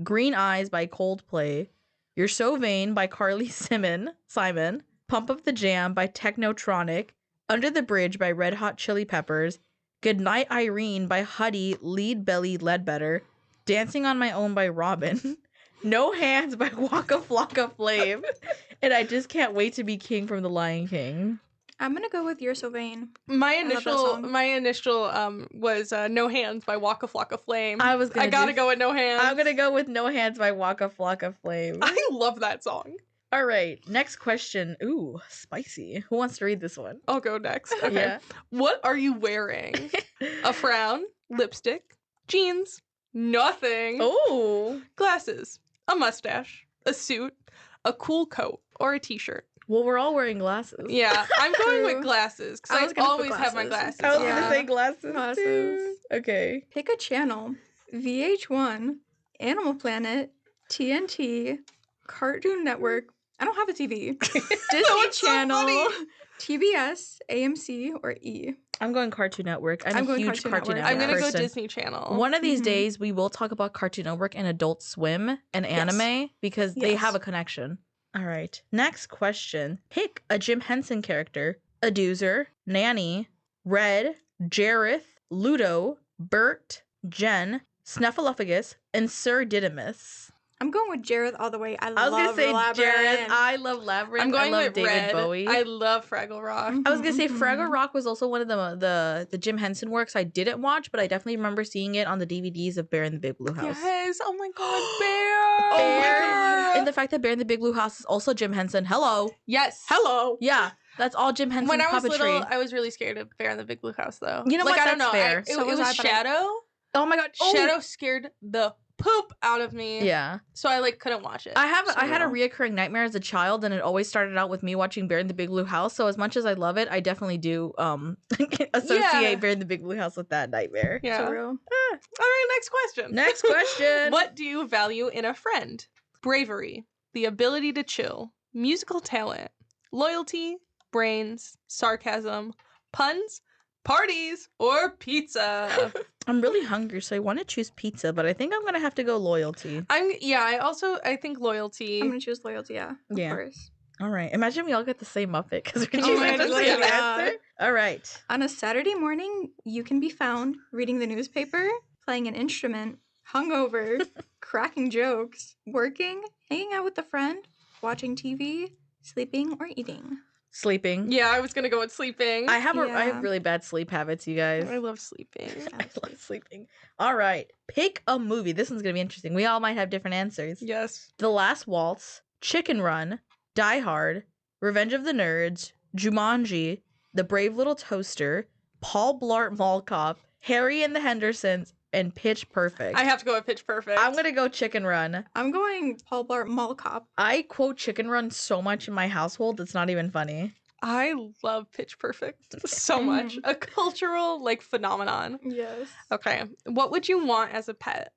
Speaker 4: Green Eyes by Coldplay. You're So Vain by Carly Simon. Pump Up the Jam by Technotronic. Under the Bridge by Red Hot Chili Peppers. Goodnight Irene by Huddy Lead Belly Ledbetter. Dancing on My Own by Robin. No Hands by Waka Flocka Flav. And I Just Can't Wait to Be King from The Lion King.
Speaker 5: I'm gonna go with You're So Vain.
Speaker 6: My
Speaker 5: love that
Speaker 6: initial
Speaker 5: song.
Speaker 6: was No Hands by Waka Flocka Flame.
Speaker 4: I
Speaker 6: gotta go with No Hands.
Speaker 4: I'm gonna go with No Hands by Waka Flocka Flame.
Speaker 6: I love that song.
Speaker 4: All right, next question. Ooh, spicy. Who wants to read this one?
Speaker 6: I'll go next. Okay.
Speaker 4: Yeah.
Speaker 6: What are you wearing? A frown, lipstick, jeans, nothing,
Speaker 4: Oh.
Speaker 6: glasses, a mustache, a suit, a cool coat, or a t-shirt.
Speaker 4: Well, we're all wearing glasses.
Speaker 6: Yeah, I'm going with
Speaker 5: True.
Speaker 6: glasses
Speaker 5: I
Speaker 6: because
Speaker 5: was
Speaker 6: I
Speaker 5: gonna put
Speaker 6: always have my
Speaker 5: glasses.
Speaker 6: glasses.
Speaker 4: I was
Speaker 6: on.
Speaker 4: gonna say glasses,
Speaker 5: Glasses.
Speaker 4: too. Okay.
Speaker 5: Pick a channel. VH1, Animal Planet, TNT, Cartoon Network. I don't have a TV. Disney
Speaker 6: it's so
Speaker 5: Channel,
Speaker 6: funny.
Speaker 5: TBS, AMC, or E.
Speaker 4: I'm going Cartoon Network. I'm
Speaker 5: I'm
Speaker 4: a
Speaker 5: going
Speaker 4: huge
Speaker 5: Cartoon
Speaker 4: Cartoon
Speaker 5: Network.
Speaker 4: Network
Speaker 6: I'm gonna
Speaker 4: person.
Speaker 6: go Disney Channel.
Speaker 4: One of these
Speaker 5: Mhm.
Speaker 4: days, we will talk about Cartoon Network and Adult Swim and anime because they
Speaker 5: Yes.
Speaker 4: have a connection. All right. Next question. Pick a Jim Henson character. A Doozer, Nanny, Red, Jareth, Ludo, Bert, Jen, Snuffleupagus, and Sir Didymus.
Speaker 5: I'm going with Jareth all the way. I
Speaker 4: I was
Speaker 5: love
Speaker 4: going to say
Speaker 5: Labyrinth.
Speaker 4: Jareth. I love Labyrinth.
Speaker 6: I'm going
Speaker 4: I love
Speaker 6: with
Speaker 4: David
Speaker 6: Red.
Speaker 4: Bowie.
Speaker 6: I love Fraggle Rock.
Speaker 5: Mhm.
Speaker 4: I was gonna say
Speaker 5: Mhm.
Speaker 4: Fraggle Rock was also one of the Jim Henson works I didn't watch, but I definitely remember seeing it on the DVDs of Bear in the Big Blue House.
Speaker 6: Yes. Oh my God, Bear.
Speaker 4: Bear,
Speaker 6: Oh my God.
Speaker 4: and the fact that Bear in the Big Blue House is also Jim Henson. Hello,
Speaker 6: Yes.
Speaker 4: hello, yeah, that's all Jim Henson's
Speaker 6: When I was
Speaker 4: puppetry.
Speaker 6: little, I was really scared of Bear in the Big Blue House, though.
Speaker 4: You know
Speaker 6: like,
Speaker 4: what?
Speaker 6: I don't
Speaker 4: That's
Speaker 6: know.
Speaker 4: fair.
Speaker 6: It
Speaker 5: So
Speaker 6: was
Speaker 5: was I, but I-
Speaker 6: Shadow.
Speaker 4: Oh my god, oh.
Speaker 6: Shadow scared the poop out of me.
Speaker 4: Yeah,
Speaker 6: So I couldn't watch it.
Speaker 4: I had a
Speaker 5: real.
Speaker 4: reoccurring nightmare as a child, and it always started out with me watching Bear in the Big Blue House. So as much as I love it, I definitely do associate
Speaker 6: Yeah.
Speaker 4: Bear in the Big Blue House with that nightmare.
Speaker 6: Yeah.
Speaker 5: So real.
Speaker 6: All right, next question.
Speaker 4: Next question.
Speaker 6: What do you value in a friend? Bravery, the ability to chill, musical talent, loyalty, brains, sarcasm, puns, parties, or pizza?
Speaker 4: I'm really hungry, so I want to choose pizza, but I think I'm gonna have to go loyalty.
Speaker 6: I think loyalty.
Speaker 5: I'm gonna choose loyalty. Yeah. Of
Speaker 4: Yeah.
Speaker 5: course.
Speaker 4: All right. Imagine we all get the same Muppet because we're
Speaker 5: Oh
Speaker 4: choosing
Speaker 5: my
Speaker 4: the
Speaker 5: God,
Speaker 4: same
Speaker 5: yeah.
Speaker 4: answer. All right.
Speaker 5: On a Saturday morning, you can be found reading the newspaper, playing an instrument, hungover, cracking jokes, working, hanging out with a friend, watching TV, sleeping, or eating.
Speaker 4: Sleeping.
Speaker 6: Yeah, I was gonna go with sleeping.
Speaker 4: I
Speaker 5: Yeah.
Speaker 4: have really bad sleep habits, you guys.
Speaker 6: I love sleeping.
Speaker 4: I love sleeping. All right. Pick a movie. This one's gonna be interesting. We all might have different answers.
Speaker 6: Yes.
Speaker 4: The Last Waltz, Chicken Run, Die Hard, Revenge of the Nerds, Jumanji, The Brave Little Toaster, Paul Blart Mall Cop, Harry and the Hendersons, and Pitch Perfect.
Speaker 6: I have to go with Pitch Perfect.
Speaker 4: I'm gonna go Chicken Run.
Speaker 5: I'm going Paul Blart Mall Cop.
Speaker 4: I quote Chicken Run so much in my household, it's not even funny.
Speaker 6: I love Pitch Perfect so much. A cultural phenomenon.
Speaker 5: Yes.
Speaker 6: Okay. What would you want as a pet?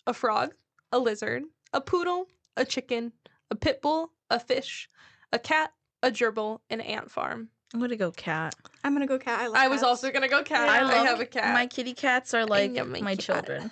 Speaker 6: A frog, a lizard, a poodle, a chicken, a pit bull, a fish, a cat, a gerbil, an ant farm.
Speaker 4: I'm gonna go cat.
Speaker 5: I'm gonna go cat. I love
Speaker 6: I was
Speaker 5: cats.
Speaker 6: also gonna go cat.
Speaker 5: Yeah.
Speaker 6: I have a cat.
Speaker 4: My kitty cats are like
Speaker 6: love my
Speaker 4: my
Speaker 6: cat.
Speaker 4: children.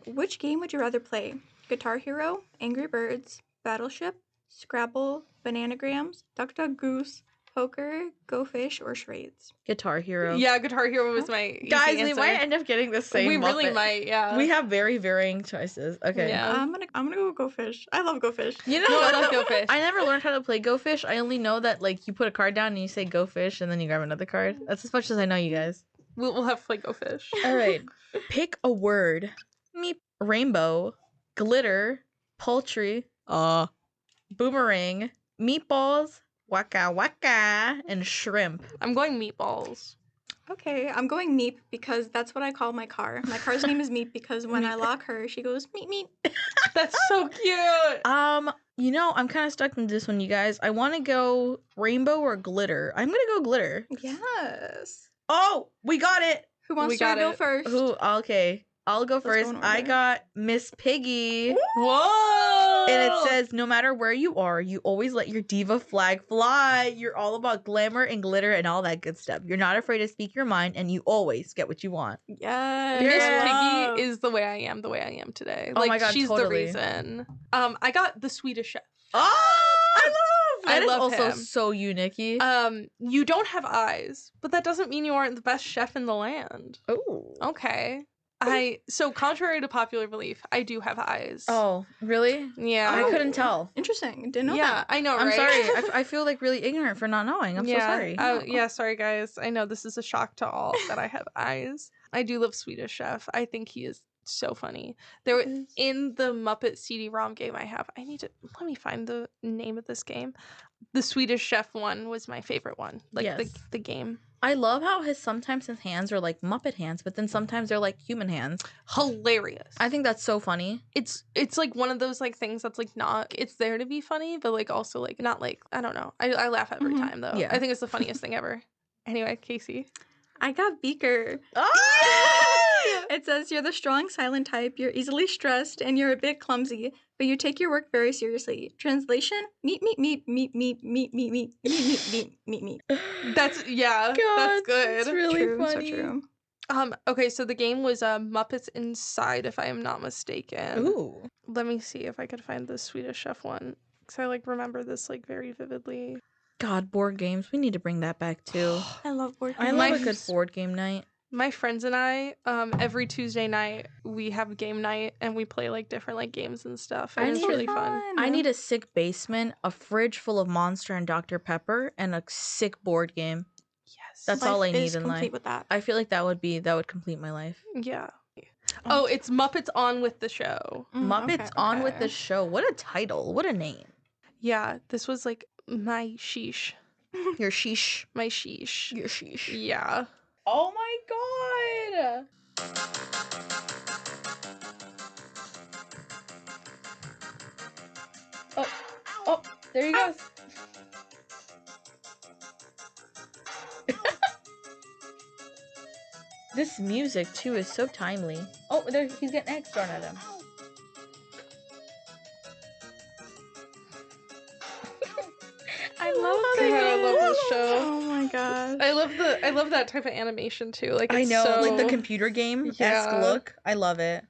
Speaker 5: Which game would you rather play? Guitar Hero, Angry Birds, Battleship, Scrabble, Bananagrams, Duck Duck Goose, Poker, Go Fish, or Charades?
Speaker 4: Guitar Hero.
Speaker 6: Yeah, Guitar Hero was my easy
Speaker 4: Guys, we
Speaker 6: answer.
Speaker 4: might end up getting the same.
Speaker 6: We really
Speaker 4: Muppet.
Speaker 6: might, yeah.
Speaker 4: We have very varying choices. Okay.
Speaker 6: Yeah.
Speaker 5: I'm gonna go Fish. I love Go Fish.
Speaker 4: You know
Speaker 6: No,
Speaker 4: what?
Speaker 6: I love Go Fish.
Speaker 4: I never learned how to play Go Fish. I only know that you put a card down and you say Go Fish and then you grab another card. That's as much as I know, you guys.
Speaker 6: We'll have to play Go Fish.
Speaker 4: All right. Pick a word. Meep. Rainbow, glitter, poultry, boomerang, meatballs, waka waka, and shrimp.
Speaker 6: I'm going meatballs.
Speaker 5: Okay, I'm going Meep because that's what I call my car. My car's name is Meep because when I lock her, she goes Meep Meep.
Speaker 6: That's so cute.
Speaker 4: I'm kind of stuck in this one, you guys. I want to go rainbow or glitter. I'm gonna go glitter.
Speaker 5: Yes.
Speaker 4: Oh, we got it.
Speaker 5: Who wants
Speaker 6: We
Speaker 5: to
Speaker 6: got
Speaker 5: go
Speaker 6: it.
Speaker 5: first?
Speaker 4: Who? Okay, I'll go
Speaker 5: Let's go
Speaker 4: first.
Speaker 5: in
Speaker 4: I
Speaker 5: order.
Speaker 4: got Miss Piggy.
Speaker 6: Whoa!
Speaker 4: And it says, no matter where you are, you always let your diva flag fly. You're all about glamour and glitter and all that good stuff. You're not afraid to speak your mind, and you always get what you want.
Speaker 5: Yes.
Speaker 6: Miss
Speaker 4: Yeah.
Speaker 6: Piggy is the way I am today.
Speaker 4: Oh my God,
Speaker 6: she's
Speaker 4: totally.
Speaker 6: the reason. I got the Swedish Chef.
Speaker 4: Oh,
Speaker 6: I
Speaker 4: that is
Speaker 6: love
Speaker 4: also
Speaker 6: him.
Speaker 4: so you, Nikki.
Speaker 6: You don't have eyes, but that doesn't mean you aren't the best chef in the land.
Speaker 4: Oh.
Speaker 6: Okay. So contrary to popular belief, I do have eyes.
Speaker 4: Oh, really?
Speaker 6: Yeah.
Speaker 4: I couldn't tell.
Speaker 5: Interesting. Didn't know
Speaker 6: Yeah,
Speaker 5: that.
Speaker 6: I know, right?
Speaker 4: I'm sorry. I feel like really ignorant for not knowing. I'm so sorry.
Speaker 6: Yeah, sorry guys. I know this is a shock to all that I have eyes. I do love Swedish Chef. I think he is so funny. There in the Muppet CD-ROM game I have. Let me find the name of this game. The Swedish Chef one was my favorite one. Like
Speaker 4: Yes.
Speaker 6: the game.
Speaker 4: I love how sometimes his hands are like Muppet hands, but then sometimes they're like human hands.
Speaker 6: Hilarious.
Speaker 4: I think that's so funny.
Speaker 6: It's like one of those like things that's like not, it's there to be funny, but like also like not like, I don't know. I laugh every time though.
Speaker 4: Yeah.
Speaker 6: I think it's the funniest thing ever. Anyway, Casey.
Speaker 5: I got Beaker. It says you're the strong silent type, you're easily stressed, and you're a bit clumsy, but you take your work very seriously. Translation: meet.
Speaker 6: That's that's good.
Speaker 4: It's really
Speaker 5: True,
Speaker 4: funny.
Speaker 5: so true.
Speaker 6: Okay, so the game was Muppets Inside, if I am not mistaken.
Speaker 4: Ooh.
Speaker 6: Let me see if I could find the Swedish Chef one, because I like remember this like very vividly.
Speaker 4: God, board games. We need to bring that back too.
Speaker 5: I love board
Speaker 4: I
Speaker 5: games.
Speaker 4: love a good board game night.
Speaker 6: My friends and I, every Tuesday night, we have game night and we play like different like games and stuff. And it's really fun.
Speaker 4: I need a sick basement, a fridge full of Monster and Dr. Pepper, and a sick board game.
Speaker 6: Yes.
Speaker 4: That's all I need in
Speaker 5: complete
Speaker 4: life.
Speaker 5: with that.
Speaker 4: I feel like that would complete my life.
Speaker 6: Yeah. Oh, it's Muppets On with the Show.
Speaker 4: Muppets On with the Show. What a title. What a name.
Speaker 6: Yeah, this was like my sheesh.
Speaker 4: Your sheesh.
Speaker 6: My sheesh.
Speaker 4: Your sheesh.
Speaker 6: Yeah.
Speaker 4: Oh my god. Oh, there he goes. This music too is so timely. Oh, there he's getting eggs thrown at him.
Speaker 5: I love
Speaker 6: I love this show.
Speaker 5: Oh my god.
Speaker 6: I love that type of animation too. Like
Speaker 4: I
Speaker 6: it's
Speaker 4: know,
Speaker 6: so,
Speaker 4: like the computer game-esque
Speaker 6: Yeah.
Speaker 4: look. I love it.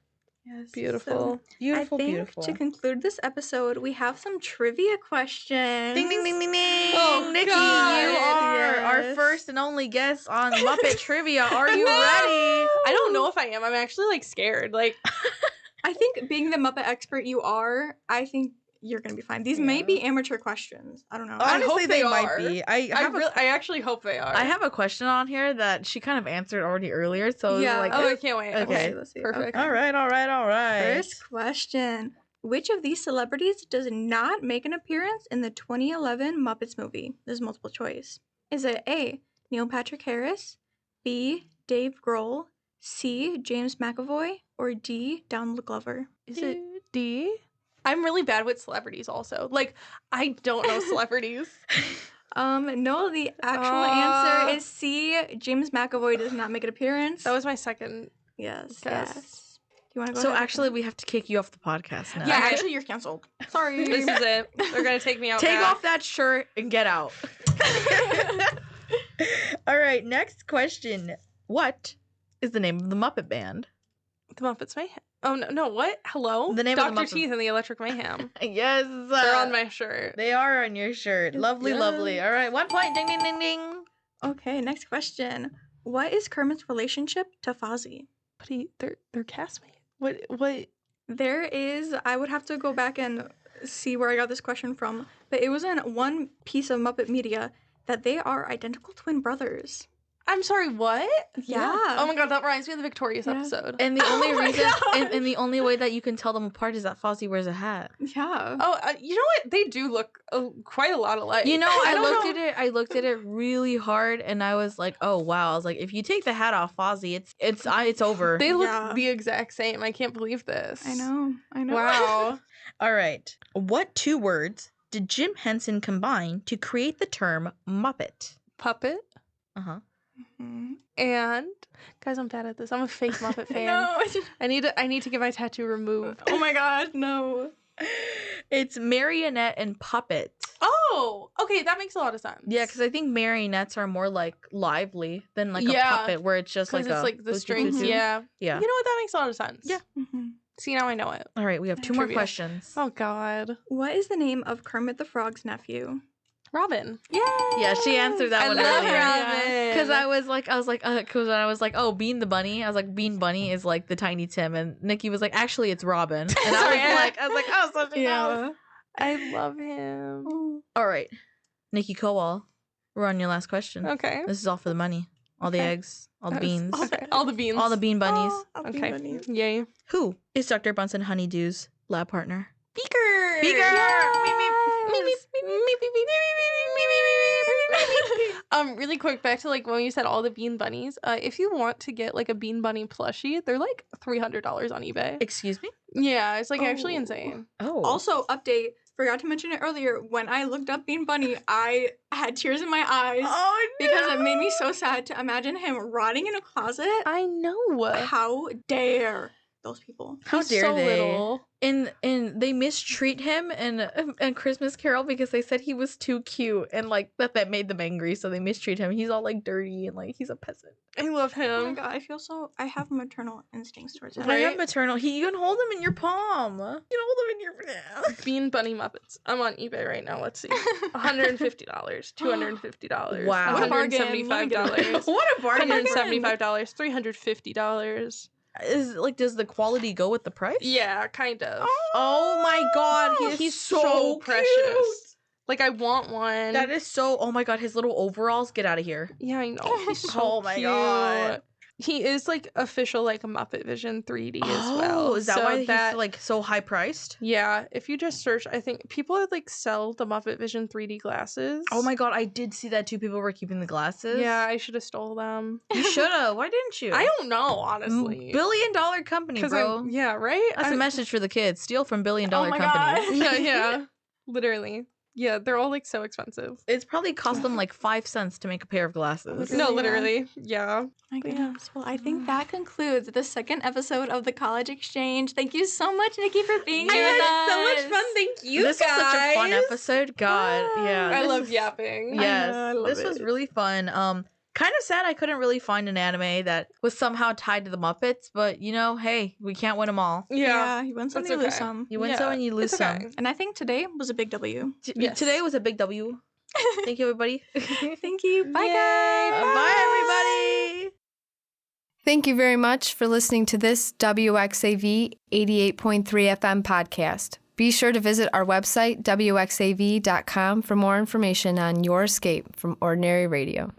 Speaker 5: Yes,
Speaker 6: beautiful.
Speaker 4: Beautiful,
Speaker 5: I think
Speaker 4: beautiful.
Speaker 5: to conclude this episode, we have some trivia questions.
Speaker 4: Ding, ding, ding, ding, ding.
Speaker 6: Oh,
Speaker 4: Nikki,
Speaker 6: God.
Speaker 4: you are our
Speaker 5: Yes.
Speaker 4: first and only guest on Muppet Trivia. Are you ready?
Speaker 6: I don't know if I am. I'm actually like scared. Like
Speaker 5: I think being the Muppet expert you are, I think you're gonna be fine. These may be amateur questions. I don't know.
Speaker 6: I
Speaker 4: Honestly,
Speaker 6: hope
Speaker 4: they
Speaker 6: they
Speaker 4: might
Speaker 6: are.
Speaker 4: be.
Speaker 6: I actually hope they are.
Speaker 4: I have a question on here that she kind of answered already earlier. So
Speaker 5: Yeah.
Speaker 4: like,
Speaker 6: Oh, I can't wait.
Speaker 4: Okay.
Speaker 5: Let's see.
Speaker 6: Perfect.
Speaker 5: Okay.
Speaker 4: all right.
Speaker 5: First question. Which of these celebrities does not make an appearance in the 2011 Muppets movie? There's multiple choice. Is it A, Neil Patrick Harris, B, Dave Grohl, C, James McAvoy, or D, Donald Glover?
Speaker 6: Is it D? I'm really bad with celebrities also. Like, I don't know celebrities.
Speaker 5: No, the actual answer is C, James McAvoy does not make an appearance.
Speaker 6: That was my second
Speaker 5: Yes,
Speaker 6: guess.
Speaker 5: yes. You want to go
Speaker 4: So
Speaker 5: ahead?
Speaker 4: actually, we have to kick you off the podcast now.
Speaker 5: Yeah, actually, you're canceled. Sorry.
Speaker 6: This is it. They're going to take me out
Speaker 4: Take
Speaker 6: back.
Speaker 4: off that shirt and get out. All right, next question. What is the name of the Muppet Band?
Speaker 6: The Muppets Mayhem. Oh, no, what? Hello?
Speaker 4: The name of the
Speaker 6: Dr.
Speaker 4: Muppets.
Speaker 6: Teeth and the Electric Mayhem.
Speaker 4: Yes.
Speaker 6: They're on my shirt.
Speaker 4: They are on your shirt. Lovely,
Speaker 5: Yes.
Speaker 4: lovely. All right, 1 point. Ding, ding, ding, ding.
Speaker 5: Okay, next question. What is Kermit's relationship to Fozzie?
Speaker 6: But they're castmates. What?
Speaker 5: There is, I would have to go back and see where I got this question from, but it was in one piece of Muppet Media that they are identical twin brothers.
Speaker 6: I'm sorry, what?
Speaker 5: Yeah.
Speaker 6: Oh my god, that reminds me of the Victorious
Speaker 5: Yeah.
Speaker 6: episode.
Speaker 4: And the only
Speaker 6: my
Speaker 4: reason,
Speaker 6: God.
Speaker 4: and the only way that you can tell them apart is that Fozzie wears a hat.
Speaker 5: Yeah.
Speaker 6: Oh, you know what? They do look quite a lot alike.
Speaker 4: You know, I
Speaker 6: don't
Speaker 4: looked
Speaker 6: know.
Speaker 4: at it. I looked at it really hard, and I was like, "Oh wow!" I was like, "If you take the hat off Fozzie, it's over."
Speaker 6: They look
Speaker 5: Yeah.
Speaker 6: the exact same. I can't believe this.
Speaker 5: I know.
Speaker 6: Wow.
Speaker 4: All right. What 2 words did Jim Henson combine to create the term Muppet?
Speaker 6: Puppet.
Speaker 4: Uh-huh.
Speaker 5: Mhm.
Speaker 6: And guys, I'm bad at this. I'm a fake Muppet fan.
Speaker 5: No.
Speaker 6: I need to get my tattoo removed.
Speaker 5: Oh my god, no.
Speaker 4: It's marionette and puppet.
Speaker 6: Oh, okay, that makes a lot of sense.
Speaker 4: Yeah, because I think marionettes are more like lively than like
Speaker 6: Yeah.
Speaker 4: a puppet where it's just like
Speaker 6: because it's like the strings. Yeah.
Speaker 4: Yeah.
Speaker 6: You know what? That makes a lot of sense.
Speaker 4: Yeah.
Speaker 5: Mhm.
Speaker 6: See, now I know it.
Speaker 4: All right, we have 2 more
Speaker 6: Trivia.
Speaker 4: questions.
Speaker 6: Oh God.
Speaker 5: What is the name of Kermit the Frog's nephew?
Speaker 6: Robin.
Speaker 4: Yeah, she answered that
Speaker 6: I
Speaker 4: one
Speaker 6: love
Speaker 4: earlier.
Speaker 6: Robin.
Speaker 4: Because I was like, because when I was like, oh, Bean the Bunny, I was like, Bean Bunny is like the Tiny Tim, and Nikki was like, actually, it's Robin, and I was like, oh, something else.
Speaker 6: I love him.
Speaker 4: All right, Nikki Kowal, we're on your last question.
Speaker 6: Okay.
Speaker 4: This is all for the money, all the eggs, all the beans,
Speaker 6: Okay. All the beans.
Speaker 4: all the bean bunnies.
Speaker 6: Okay. Yay.
Speaker 4: Who is Dr. Bunsen Honeydew's lab partner?
Speaker 6: Beaker.
Speaker 4: Beaker.
Speaker 6: Really quick, back to like when you said all the bean bunnies. If you want to get like a bean bunny plushie, they're like $300 on eBay.
Speaker 4: Excuse me?
Speaker 6: Yeah, it's like actually insane.
Speaker 4: Oh.
Speaker 5: Also, update. Forgot to mention it earlier. When I looked up Bean Bunny, I had tears in my eyes because it made me so sad to imagine him rotting in a closet.
Speaker 6: I know.
Speaker 5: How dare those people?
Speaker 4: How
Speaker 6: He's
Speaker 4: dare
Speaker 6: so
Speaker 4: they?
Speaker 6: little.
Speaker 4: And they mistreat him in Christmas Carol because they said he was too cute and like that made them angry, so they mistreat him. He's all like dirty and like he's a peasant.
Speaker 6: I love
Speaker 5: Oh my
Speaker 6: him.
Speaker 5: god, I have maternal instincts towards him.
Speaker 4: I have
Speaker 6: Right?
Speaker 4: maternal. You can hold him in your palm. You can hold him in your.
Speaker 6: Bean bunny Muppets. I'm on eBay right now. Let's see. $150, $250.
Speaker 4: Wow. What a
Speaker 5: bargain.
Speaker 6: $175.
Speaker 4: What a bargain!
Speaker 6: $175, $350.
Speaker 4: Does the quality go with the price?
Speaker 6: Yeah, kind of.
Speaker 4: Oh my god,
Speaker 6: He's
Speaker 4: so
Speaker 6: so precious.
Speaker 4: cute.
Speaker 6: Like I want one.
Speaker 4: That is so. Oh my god, his little overalls. Get out of here.
Speaker 6: Yeah, I know. He's so
Speaker 4: Oh my
Speaker 6: cute.
Speaker 4: God.
Speaker 6: He is like official like a Muppet Vision 3D as
Speaker 4: Oh,
Speaker 6: well.
Speaker 4: is that
Speaker 6: So
Speaker 4: why he's like so high priced?
Speaker 6: Yeah, if you just search, I think people would like sell the Muppet Vision 3D glasses.
Speaker 4: Oh my god, I did see that too. People were keeping the glasses.
Speaker 6: Yeah, I should have stole them.
Speaker 4: You should have. Why didn't you?
Speaker 6: I don't know, honestly.
Speaker 4: $1 billion company, bro.
Speaker 6: Yeah, right?
Speaker 4: That's a message for the kids. Steal from $1 billion
Speaker 5: Oh my
Speaker 4: companies.
Speaker 5: God.
Speaker 6: Yeah. Literally. Yeah, they're all like so expensive.
Speaker 4: It's probably cost them like 5 cents to make a pair of glasses.
Speaker 5: Literally.
Speaker 6: No,
Speaker 5: Yeah.
Speaker 6: literally. Yeah.
Speaker 5: My
Speaker 6: But yeah.
Speaker 5: goodness. Well, I think that concludes the second episode of the College Exchange. Thank you so much, Nikki, for being here with us.
Speaker 6: Thank
Speaker 4: This was such a fun episode. God, yeah.
Speaker 6: I
Speaker 4: this
Speaker 6: love
Speaker 4: is-
Speaker 6: yapping.
Speaker 4: Yes,
Speaker 5: I love
Speaker 4: this was
Speaker 5: it.
Speaker 4: really fun. Kind of sad I couldn't really find an anime that was somehow tied to the Muppets, but you know, hey, we can't win them all.
Speaker 6: Yeah.
Speaker 5: You win some,
Speaker 6: That's
Speaker 5: you lose
Speaker 6: okay.
Speaker 5: some.
Speaker 4: You win
Speaker 6: Yeah,
Speaker 4: some and you lose
Speaker 6: it's okay.
Speaker 4: some.
Speaker 5: And I think today was a big W.
Speaker 6: Yes.
Speaker 4: Today was a big W. Thank you, everybody.
Speaker 5: Thank you. Bye,
Speaker 6: Yay.
Speaker 5: guys.
Speaker 4: Bye, everybody.
Speaker 3: Thank you very much for listening to this WXAV 88.3 FM podcast. Be sure to visit our website, wxav.com, for more information on your escape from ordinary radio.